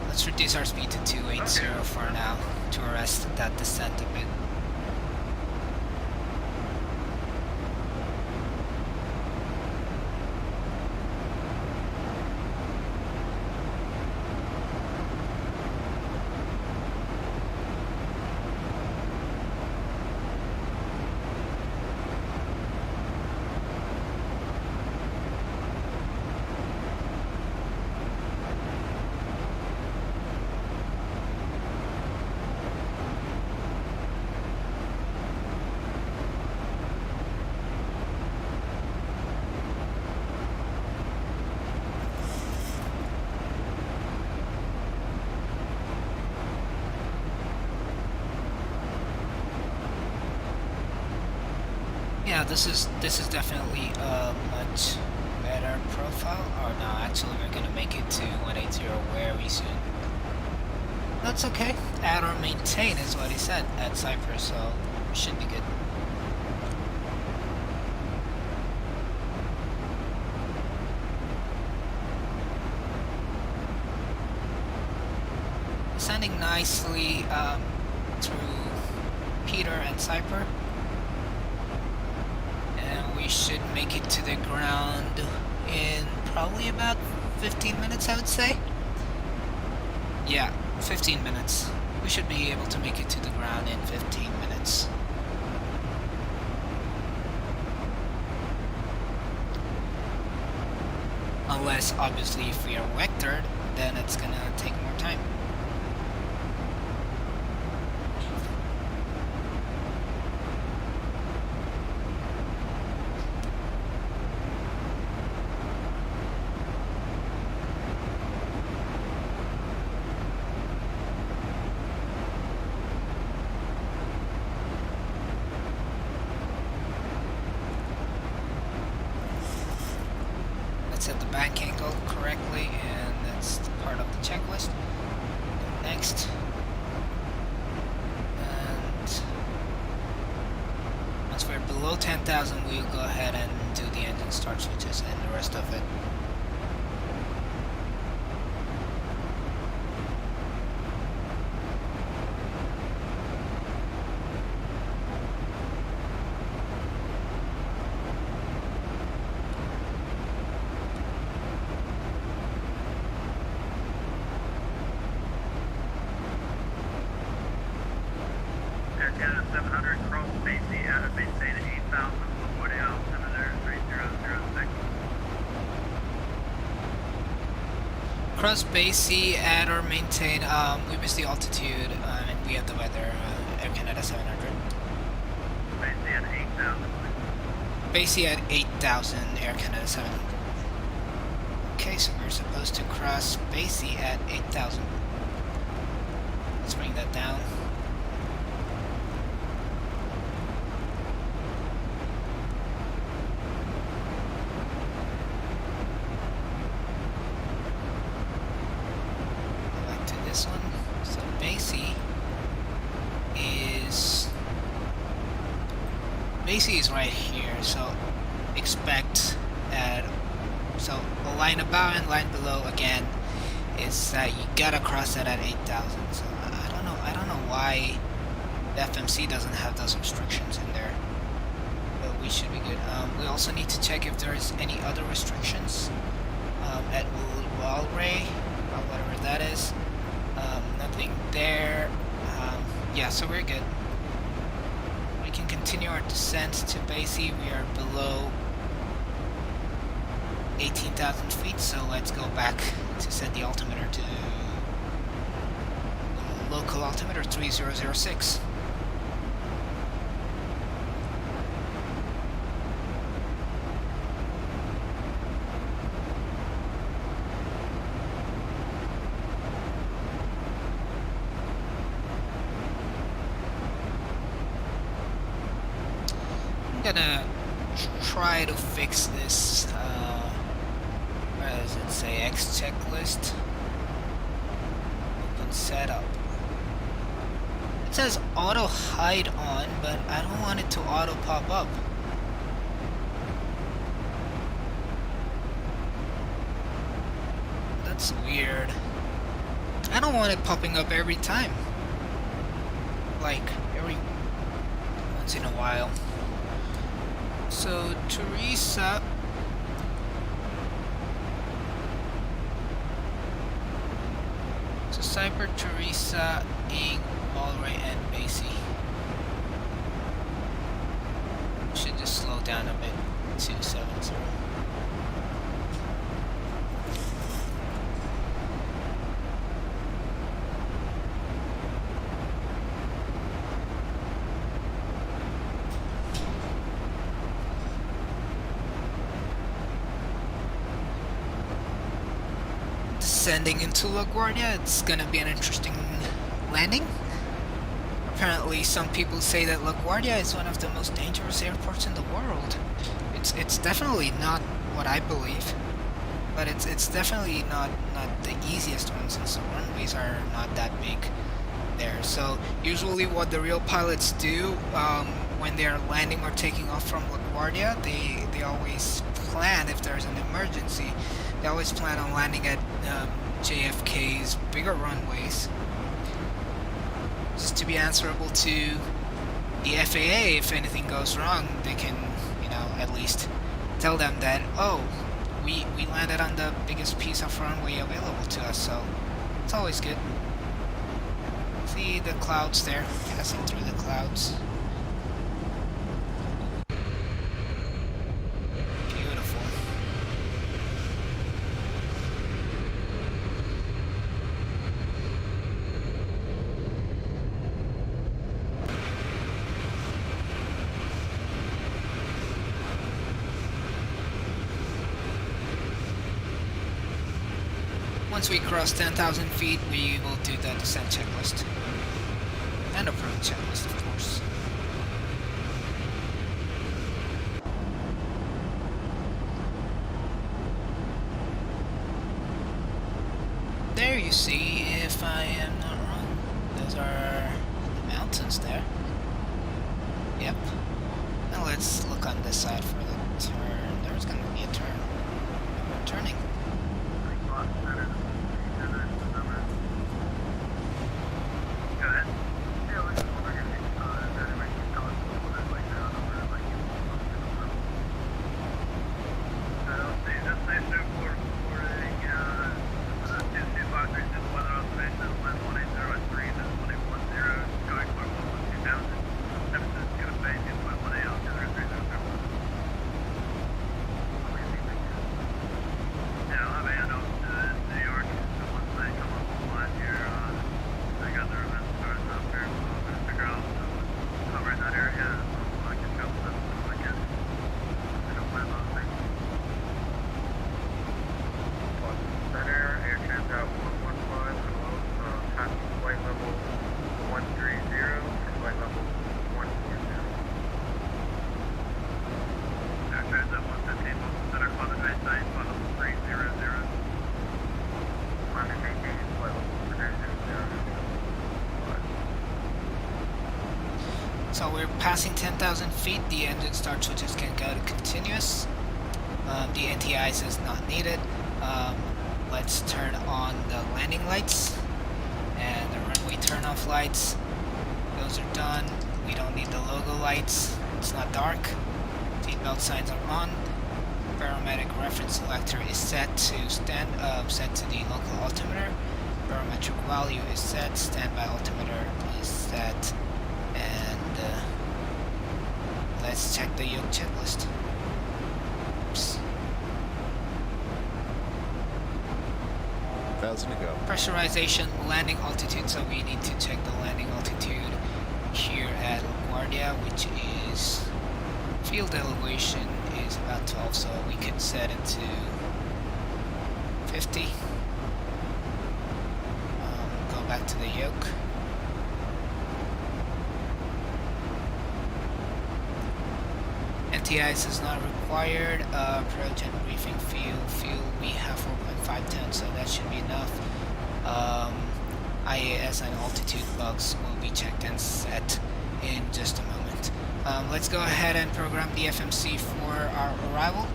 Let's reduce our speed to 280 for now to arrest that descent a bit. Yeah, this is definitely a much better profile. Oh no, actually we're gonna make it to 180 very soon. That's okay. Add or maintain is what he said at Cypress, so it should be good. Sending nicely through Peter and Cyper. And we should make it to the ground in probably about 15 minutes, I would say. Yeah, 15 minutes. We should be able to make it to the ground in 15 minutes. Unless, obviously, if we are vectored, then it's gonna take more time. Set the bank angle correctly, and that's part of the checklist. Next, and once we're below 10,000, we'll go ahead and do the engine start switches and the rest of it. Air Canada 700, cross Basie out of maintain at 8,000, Wood altimeter 3006. Cross Basie, add or maintain. We missed the altitude, and we have the weather. Air Canada 700. Basie at 8,000. Basie at 8,000. Air Canada 700. Okay, so we're supposed to cross Basie at 8,000. Let's bring that down. One. So Basie is right here, so expect at a line above and line below again is that you gotta cross that at 8,000. So I don't know why the FMC doesn't have those restrictions in there, but we should be good. We also need to check if there's any other restrictions at Walray or whatever that is. Nothing there. Yeah, so we're good. We can continue our descent to Basie. We are below 18,000 feet, so let's go back to set the altimeter to local altimeter 3006. I'm gonna try to fix this, where does it say X checklist? Open setup. It says auto hide on, but I don't want it to auto pop up. That's weird. I don't want it popping up every time. Like, every once in a while. So, Teresa. So, Cyber, Teresa, Ing, Walray, and Basie. Should just slow down a bit. 270. Descending into LaGuardia, it's gonna be an interesting landing. apparently some people say that LaGuardia is one of the most dangerous airports in the world. It's definitely not what I believe, but it's definitely not the easiest one since the runways are not that big there. So usually what the real pilots do when they are landing or taking off from LaGuardia, they always plan, if there's an emergency, they always plan on landing at JFK's bigger runways, just to be answerable to the FAA. If anything goes wrong, they can, you know, at least tell them that, oh, we landed on the biggest piece of runway available to us. So it's always good. See the clouds there, passing through the clouds. Beautiful. Once we cross 10,000 feet, we will do the descent checklist. And approach checklist, of course. There you see, if I am not wrong, those are the mountains there. Yep. Now let's look on this side for the turn. There's gonna be a turn. We're turning. So we're passing 10,000 feet, the engine start switches can go to continuous. The anti-ice is not needed. Let's turn on the landing lights and the runway turn-off lights. Those are done. We don't need the logo lights. It's not dark. Seatbelt signs are on. Barometric reference selector is set to set to the local altimeter. Barometric value is set. Standby altimeter is set. And let's check the yoke checklist. Oops. 1,000 to go. Pressurization, landing altitude. So we need to check the landing altitude here at LaGuardia, which is field elevation is about 12, so we can set it to 50. Go back to the yoke. Anti-ice is not required. Approach and briefing fuel. We have 4.5 tons, so that should be enough. IAS and altitude bugs will be checked and set in just a moment. Let's go ahead and program the FMC for our arrival.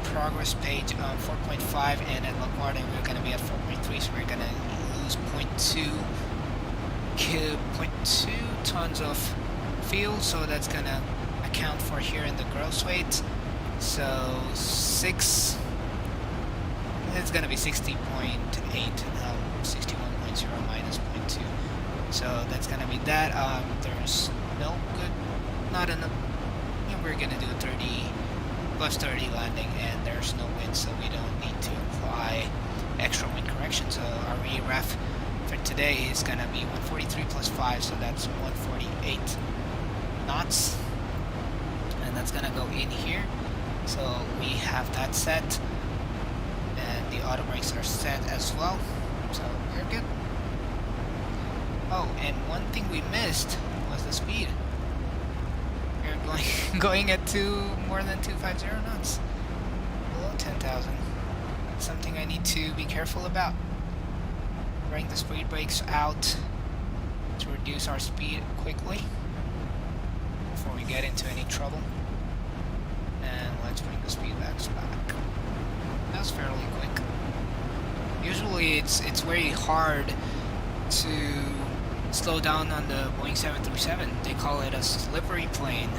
Progress page 4.5, and at LaGuardia we're going to be at 4.3, so we're going to lose 0.2 tons of fuel, so that's going to account for here in the gross weight. So 6, it's going to be 60.8, 61.0 minus 0.2. So that's going to be that. There's no good, not enough. We're going to do a 30 plus 30 landing, and there's no wind, so we don't need to apply extra wind correction. So our RERAF for today is going to be 143 plus 5, so that's 148 knots. And that's going to go in here. So we have that set, and the auto brakes are set as well. So we're good. Oh, and one thing we missed was the speed. We're going at more than 250 knots. Below 10,000. That's something I need to be careful about. Bring the speed brakes out to reduce our speed quickly before we get into any trouble. And let's bring the speed backs back. That was fairly quick. Usually it's very hard to slow down on the Boeing 737. They call it a slippery plane.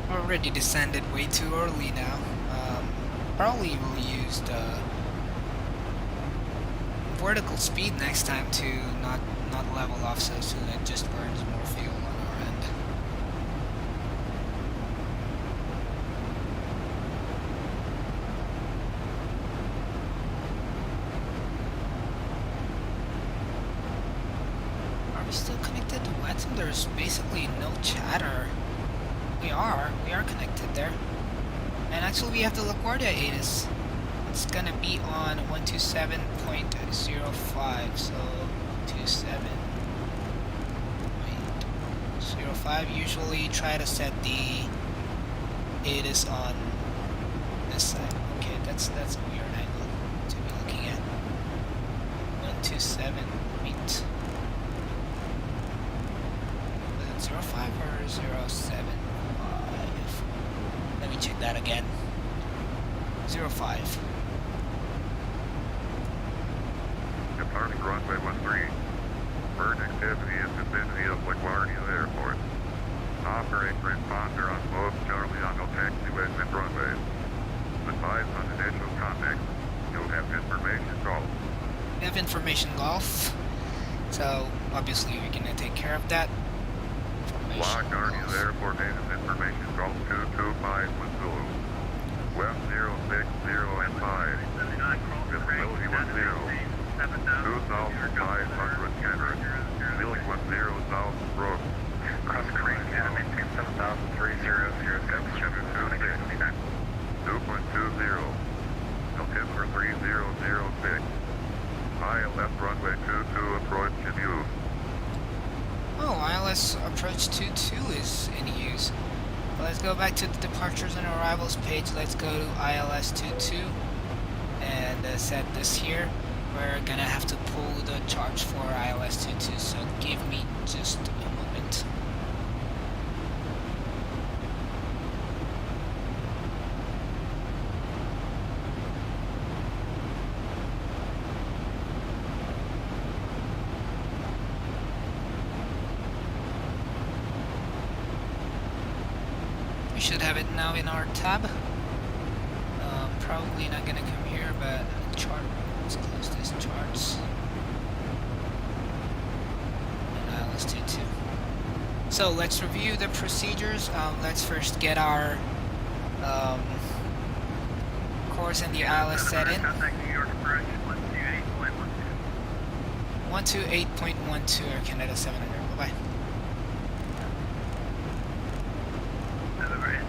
Already descended way too early now. Probably will use vertical speed next time to not level off so soon. It just burns more fuel on our end. Are we still connected to VATSIM? There's basically no chatter. We are connected there. And actually we have the LaGuardia ATIS. It's gonna be on 127.05, so 27.05. Usually try to set the ATIS on this side. Okay, that's a weird angle to be looking at. 127. Was it 05 or 07? Let me check that again. 05. Departing runway 13. Bird activity in vicinity of LaGuardia Airport. Operate transponder on both Charlie Echo taxiways and runways. Advise on initial contact. You'll have information golf. We have information golf. So obviously we're gonna take care of that. LaGuardia Airport native information golf 225 with Zulu. West 060 and 5. Visibility 10. 2,500 Kendrick. Ceiling 10 South Brook. Cross Creek, and maintain 7,300, 2.20. Altimeter 3006. ILS runway 22 approach in use. Oh, ILS approach 22 is in use. Well, let's go back to the departures and arrivals page. Let's go to ILS 22 and set this here. We're gonna have to pull the charge for ILS 22, so give me just a moment. We should have it now in our tab. Probably not gonna come here, but chart. Let's close this charts. And ILS 22. So let's review the procedures. Let's first get our course and the ILS set in. Contact New York approach 128.12. 128.12 Air Canada 700. Bye-bye. November 802,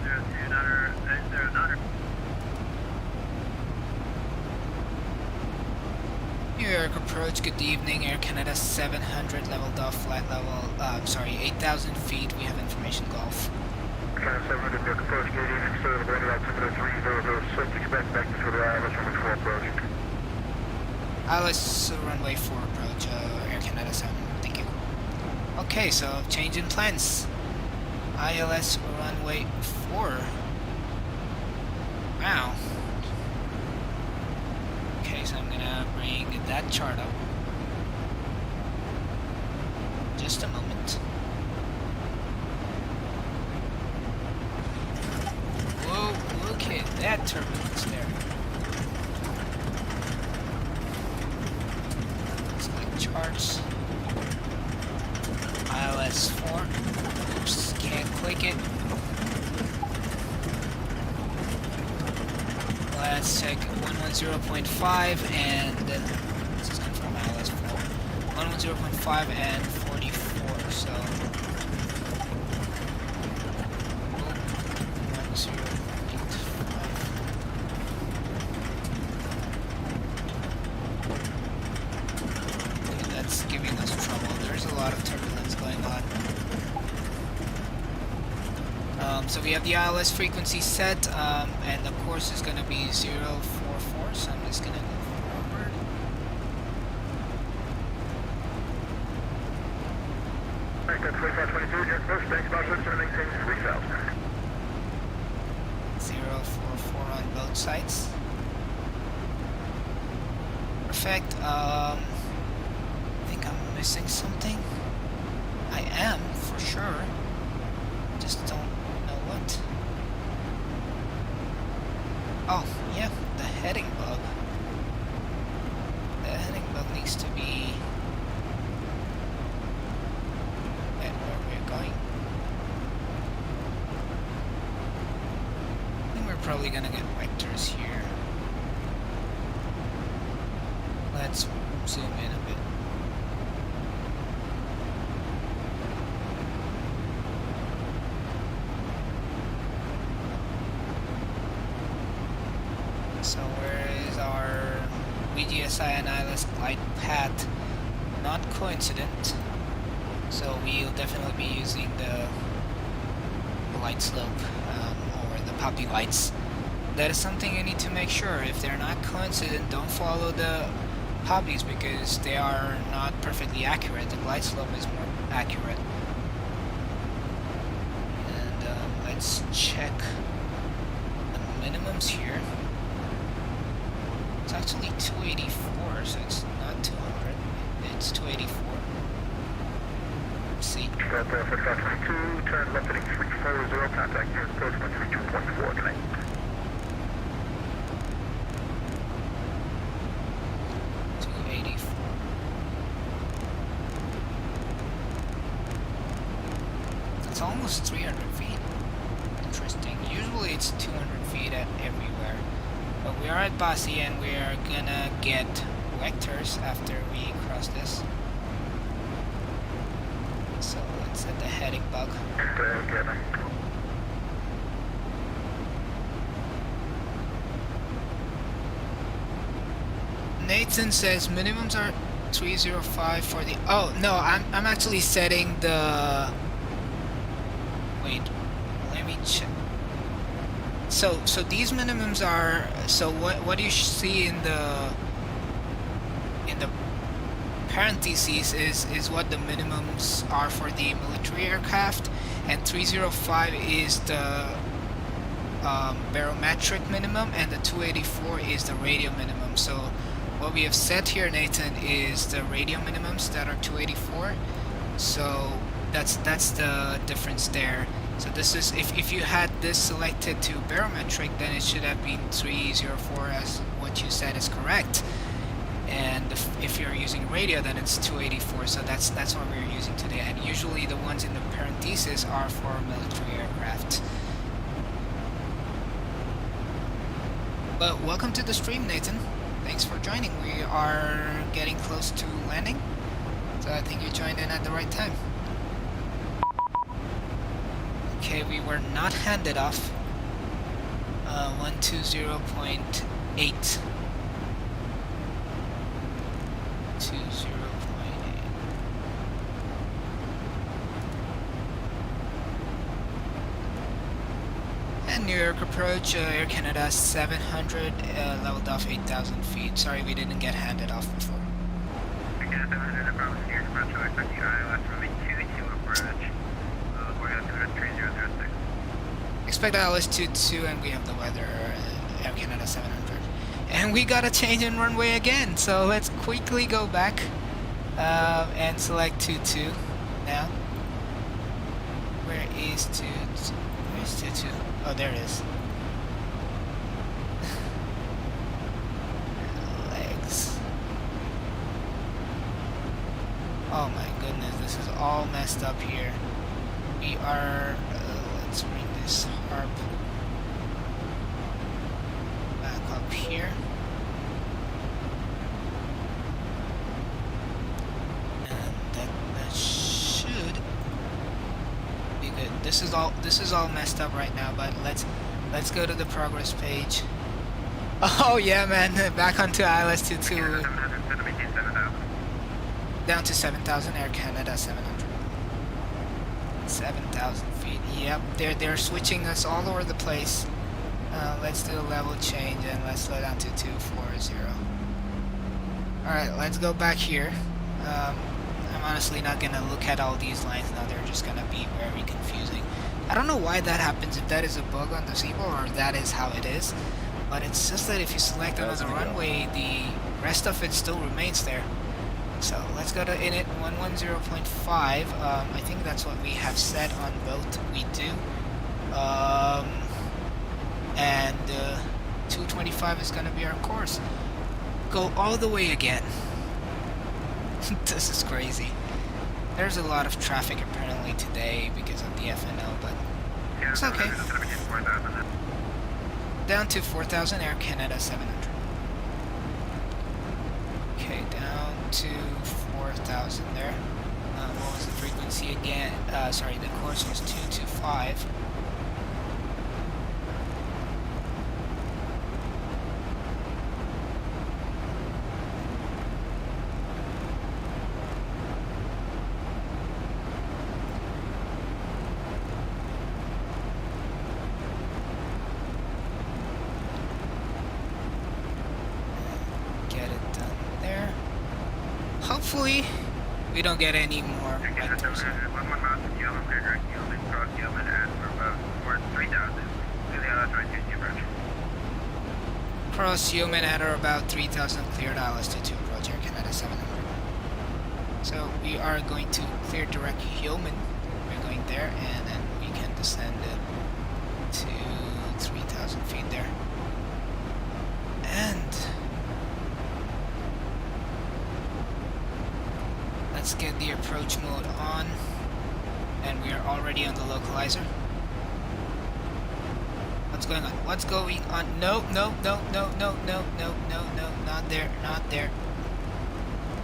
New York approach, good evening, Air Canada 700, leveled off, flight level, 8,000 feet, we have information golf. Canada 700, New York approach, good evening, sir, the weather altimeter 3006, expect back to the ILS runway 4 approach. ILS runway 4 approach, Air Canada 700, thank you. Okay, so change in plans. ILS runway 4. Wow. Okay, so I'm gonna bring that chart up. Just a moment. Whoa, look at that turbulence there. let's check 110.5 and this is confirmed ILS 4. 110.5 and 44. So. That's giving us trouble. There's a lot of turbulence going on. So we have the ILS frequency set, and the course is going to be 044, so I'm just going to go forward. Alright, good. 2522, your course. Thanks, Bob. Let's maintain 3000. 044 on both sides. Perfect. I think I'm missing something. I am, for sure. Just don't know what. Oh, yeah, the heading bug. The heading bug needs to be at where we're going. I think we're probably gonna get vectors here. Let's zoom in a bit. So where is our VGSI and ILS glide path? Not coincident. So we'll definitely be using the light slope or the poppy lights. That is something you need to make sure. If they're not coincident, don't follow the poppies because they are not perfectly accurate. The glide slope is more accurate. And let's check the minimums here. It's actually 284, so it's not 200. It's 284. Let's see. Got 4522, turn left heading 340, contact near approach 132.4, good night. It's almost 300 feet. Interesting. Usually it's 200 feet at everywhere. But we are at Basi and we are gonna get vectors after we cross this. So let's set the heading bug. Nathan says minimums are 305 for the... Oh, no, I'm actually setting the... Wait, let me check. So these minimums are... So what you see in the parentheses is what the minimums are for the military aircraft, and 305 is the barometric minimum, and the 284 is the radio minimum. So what we have set here, Nathan, is the radio minimums that are 284. So that's the difference there. So this is, if you had this selected to barometric, then it should have been 304 as what you said is correct. And if you're using radio, then it's 284. So that's what we're using today. And usually the ones in the parentheses are for military aircraft. But welcome to the stream, Nathan. Thanks for joining. We are getting close to landing, so I think you joined in at the right time. Okay, we were not handed off. 120.8. 20.8. And New York approach, Air Canada 700, leveled off 8,000 feet. Sorry we didn't get handed off before. Air Canada 700, approach New York approach, so expect you ILS runway 22 approach. We're going to 3006. Expect ILS 22 and we have the weather, Air Canada 700. And we got a change in runway again, so let's quickly go back and select 22 now. Where is 22? Where's 22? Oh, there it is. Legs. Oh my goodness, this is all messed up here. We are... let's bring this harp back up is all messed up right now, but let's go to the progress page. Oh yeah, man, back onto ILS 22, down to 7,000, Air Canada 700. 7,000 feet. Yep, they're switching us all over the place. Let's do a level change and let's slow down to 240. Alright, let's go back here. I'm honestly not gonna look at all these lines now, they're just gonna be very confusing. I don't know why that happens, if that is a bug on the Zibo or that is how it is, but it's just that if you select another runway, the rest of it still remains there. So let's go to init 110.5. I think that's what we have set on both we do. And 225 is gonna be our course. Go all the way again. This is crazy. There's a lot of traffic apparently today because of the FNO, but it's okay. Down to 4,000, Air Canada 700. Okay, down to 4,000 there. What was the frequency again? Sorry, the course was 225. Hopefully, we don't get any more like those. Cross Yeoman at or about 3,000, cleared ILS to approach Air Canada 700. So we are going to clear direct Yeoman. We're going there, and then we can descend to 3,000 feet there. And let's get the approach mode on, and we are already on the localizer. What's going on? What's going on? No, no, no, no, no, no, no, no, no, not there, not there.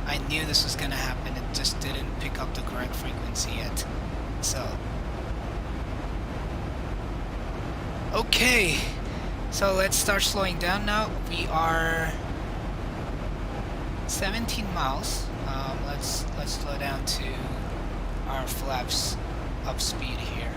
I knew this was gonna happen, it just didn't pick up the correct frequency yet. So, okay, so let's start slowing down now. We are 17 miles. Let's slow down to our flaps up speed here.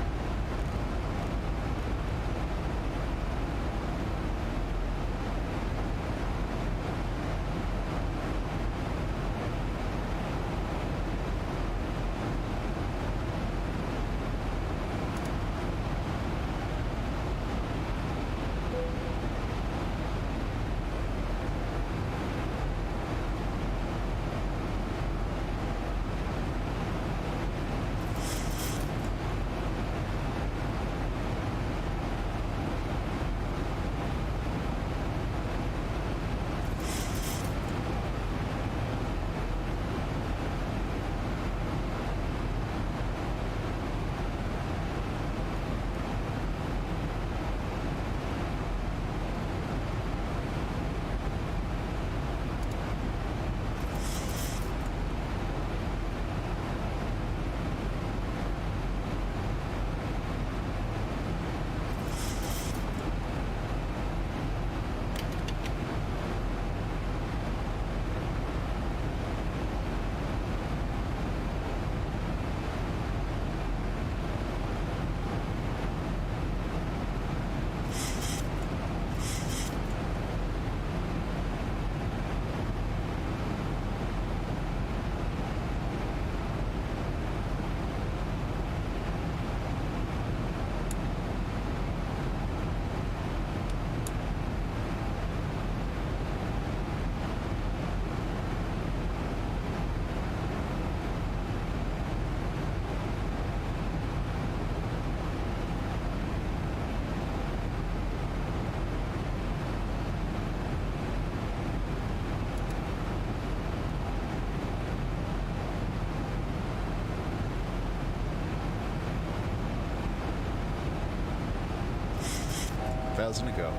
Thousand to go.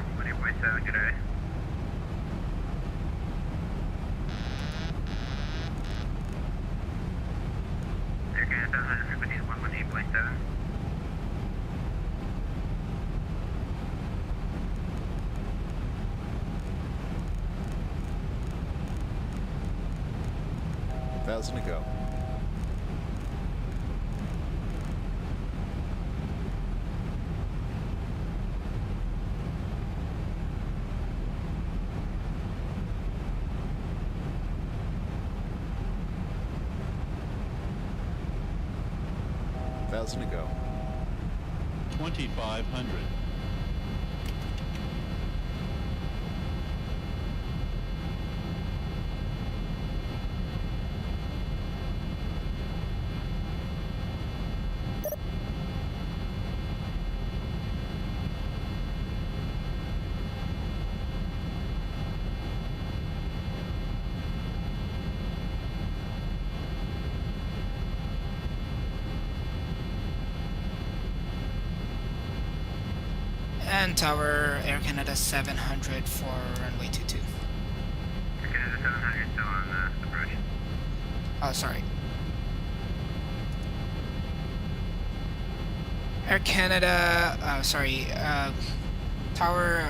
Tower 118.7, good day. Air Canada 700 frequency is 118.7. Thousand to go. Thousand to go. 2,500. And Tower Air Canada 700 for runway 22. Air Canada 700 still on approach. Oh, sorry. Air Canada, Tower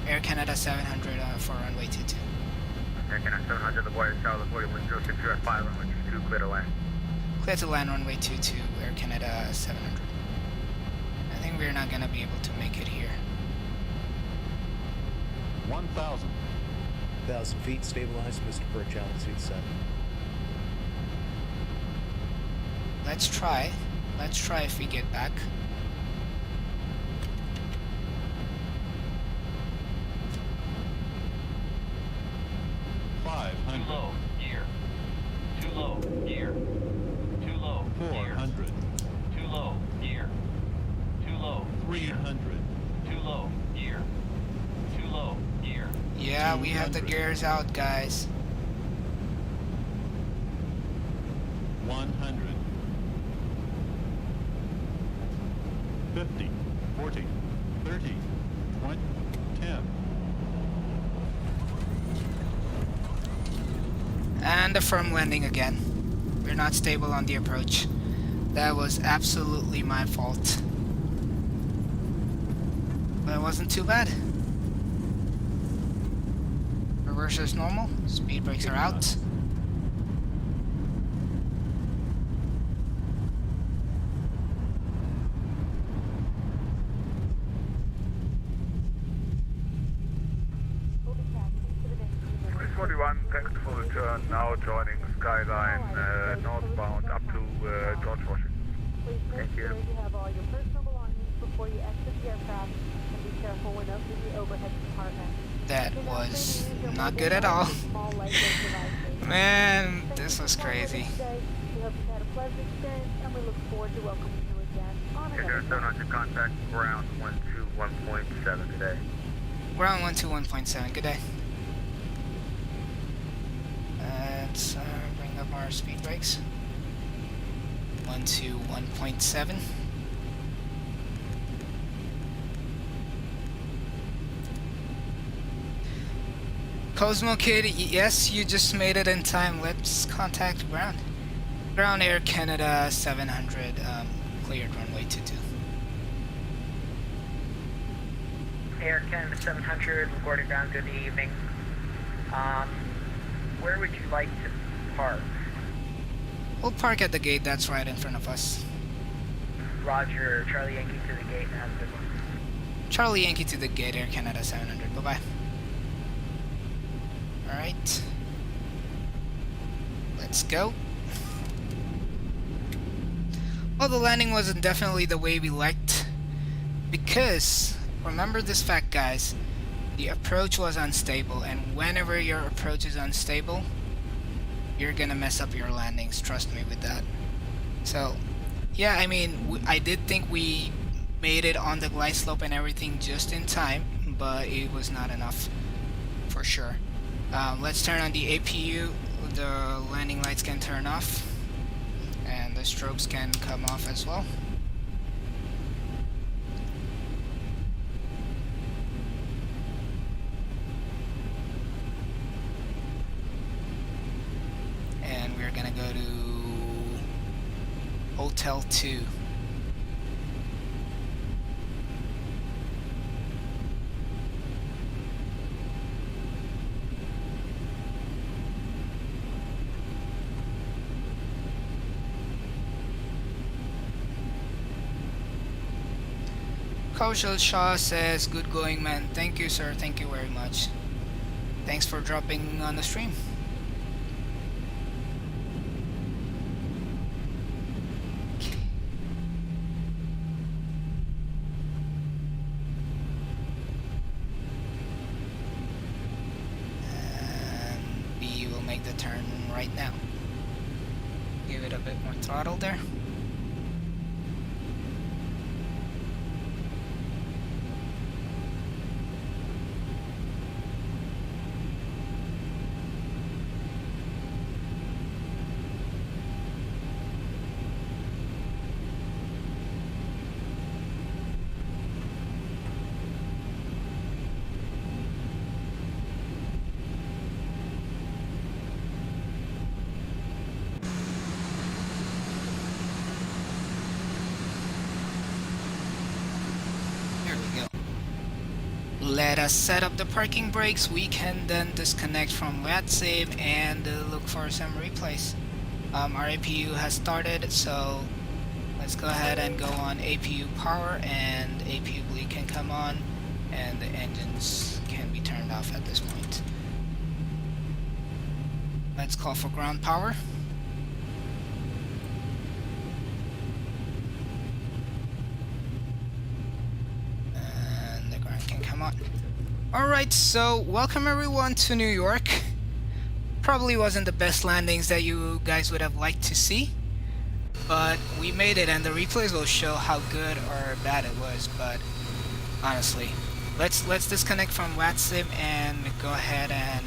Air Canada 700 for runway 22. Air Canada 700, the Warrior Tower 4106, you're at 5 runway 22, clear to land. Clear to land runway 22, Air Canada 700. I think we're not gonna be able to make it here. 1,000. 1,000 feet, stabilized, Mr. Birch, altitude 7. Let's try. Let's try if we get back. Too low, gear. Too low, gear. Too low, 400. Too low, gear. Too low, 300. Too low, gear. Too low, gear. Yeah, we have the gears out, guys. 100. 50, 40, 30, 20, 10. And a firm landing again. We're not stable on the approach. That was absolutely my fault. But it wasn't too bad. Reverse is normal. Speed brakes are out. Thanks for the turn. Now joining Skyline northbound up to George Washington. Please make Thank you. sure you have all your personal belongings before you exit the aircraft, and be careful when opening the overhead compartment. That was not good at all. Man, this was crazy. We hope you've had a pleasant experience, and we look forward to welcoming you again on Air another Canada 700, contact ground 121.7 today. Ground 121.7. Good day. Let's bring up our speed brakes. 121.7. Cosmo Kid, yes, you just made it in time. Let's contact ground. Ground Air Canada 700, cleared runway 22. Air Canada 700, reporting ground, good evening. Where would you like to park? We'll park at the gate that's right in front of us. Roger, Charlie Yankee to the gate, have a good one. Charlie Yankee to the gate, Air Canada 700. Bye-bye. Alright. Let's go. Well, the landing wasn't definitely the way we liked. Because, remember this fact, guys. The approach was unstable, and whenever your approach is unstable, you're gonna mess up your landings, trust me with that. So, yeah, I mean, I did think we made it on the glide slope and everything just in time, but it was not enough, for sure. Let's turn on the APU, the landing lights can turn off, and the strobes can come off as well. Hotel 2. Kaushal Shah says, good going, man. Thank you, sir. Thank you very much. Thanks for dropping on the stream. And B will make the turn right now. Give it a bit more throttle there. Let us set up the parking brakes. We can then disconnect from VATSIM and look for some replays. Our APU has started, so let's go ahead and go on APU power, and APU bleed can come on, and the engines can be turned off at this point. Let's call for ground power. Alright, so welcome everyone to New York. Probably wasn't the best landings that you guys would have liked to see, but we made it, and the replays will show how good or bad it was. But honestly, let's disconnect from VATSIM and go ahead and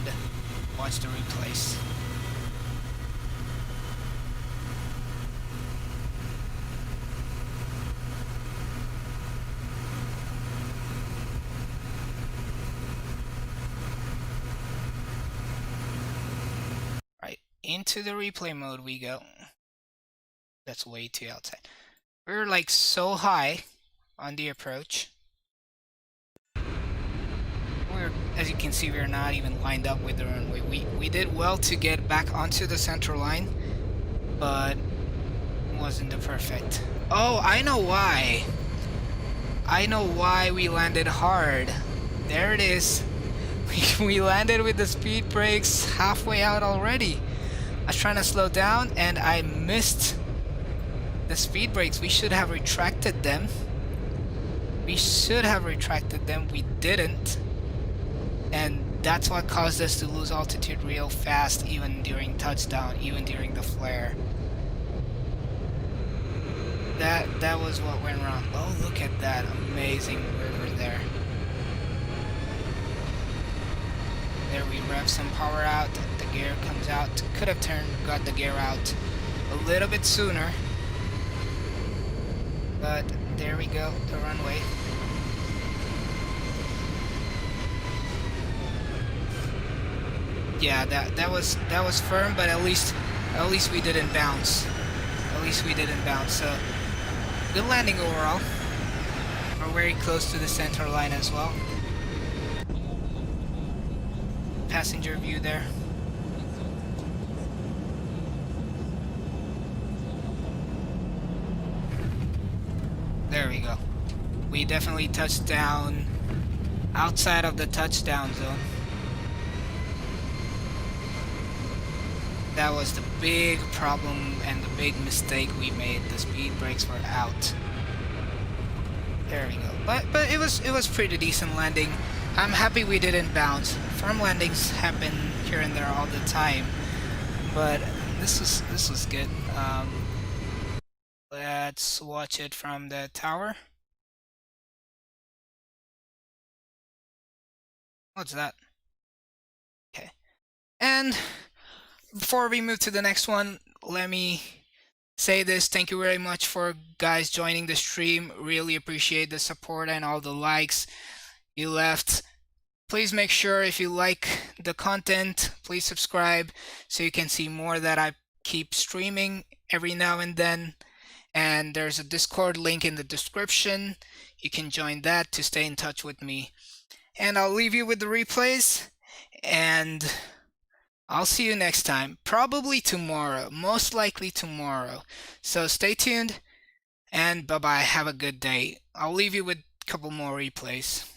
watch the replays. Into the replay mode we go. That's way too outside. We're like so high on the approach. As you can see, we're not even lined up with the runway. We did well to get back onto the center line, but it wasn't the perfect. Oh, I know why. I know why we landed hard. There it is. We landed with the speed brakes halfway out already. I was trying to slow down and I missed the speed brakes. We should have retracted them. We didn't. And that's what caused us to lose altitude real fast, even during touchdown, even during the flare. That was what went wrong. Oh, look at that amazing river there. There we rev some power out, the gear comes out. Could have got the gear out a little bit sooner. But there we go, the runway. Yeah, that was firm, but at least we didn't bounce. So good landing overall. We're very close to the center line as well. Passenger view there. There we go. We definitely touched down outside of the touchdown zone. That was the big problem and the big mistake we made. The speed brakes were out. There we go. But it was pretty decent landing. I'm happy we didn't bounce. Firm landings happen here and there all the time, but this was good. Let's watch it from the tower. What's that? Okay. And before we move to the next one, let me say this. Thank you very much for guys joining the stream. Really appreciate the support and all the likes you left. Please make sure, if you like the content, please subscribe so you can see more that I keep streaming every now and then. and there's a Discord link in the description. You can join that to stay in touch with me. And I'll leave you with the replays, and I'll see you next time. Probably tomorrow, most likely tomorrow. So stay tuned, and bye-bye. Have a good day. I'll leave you with a couple more replays.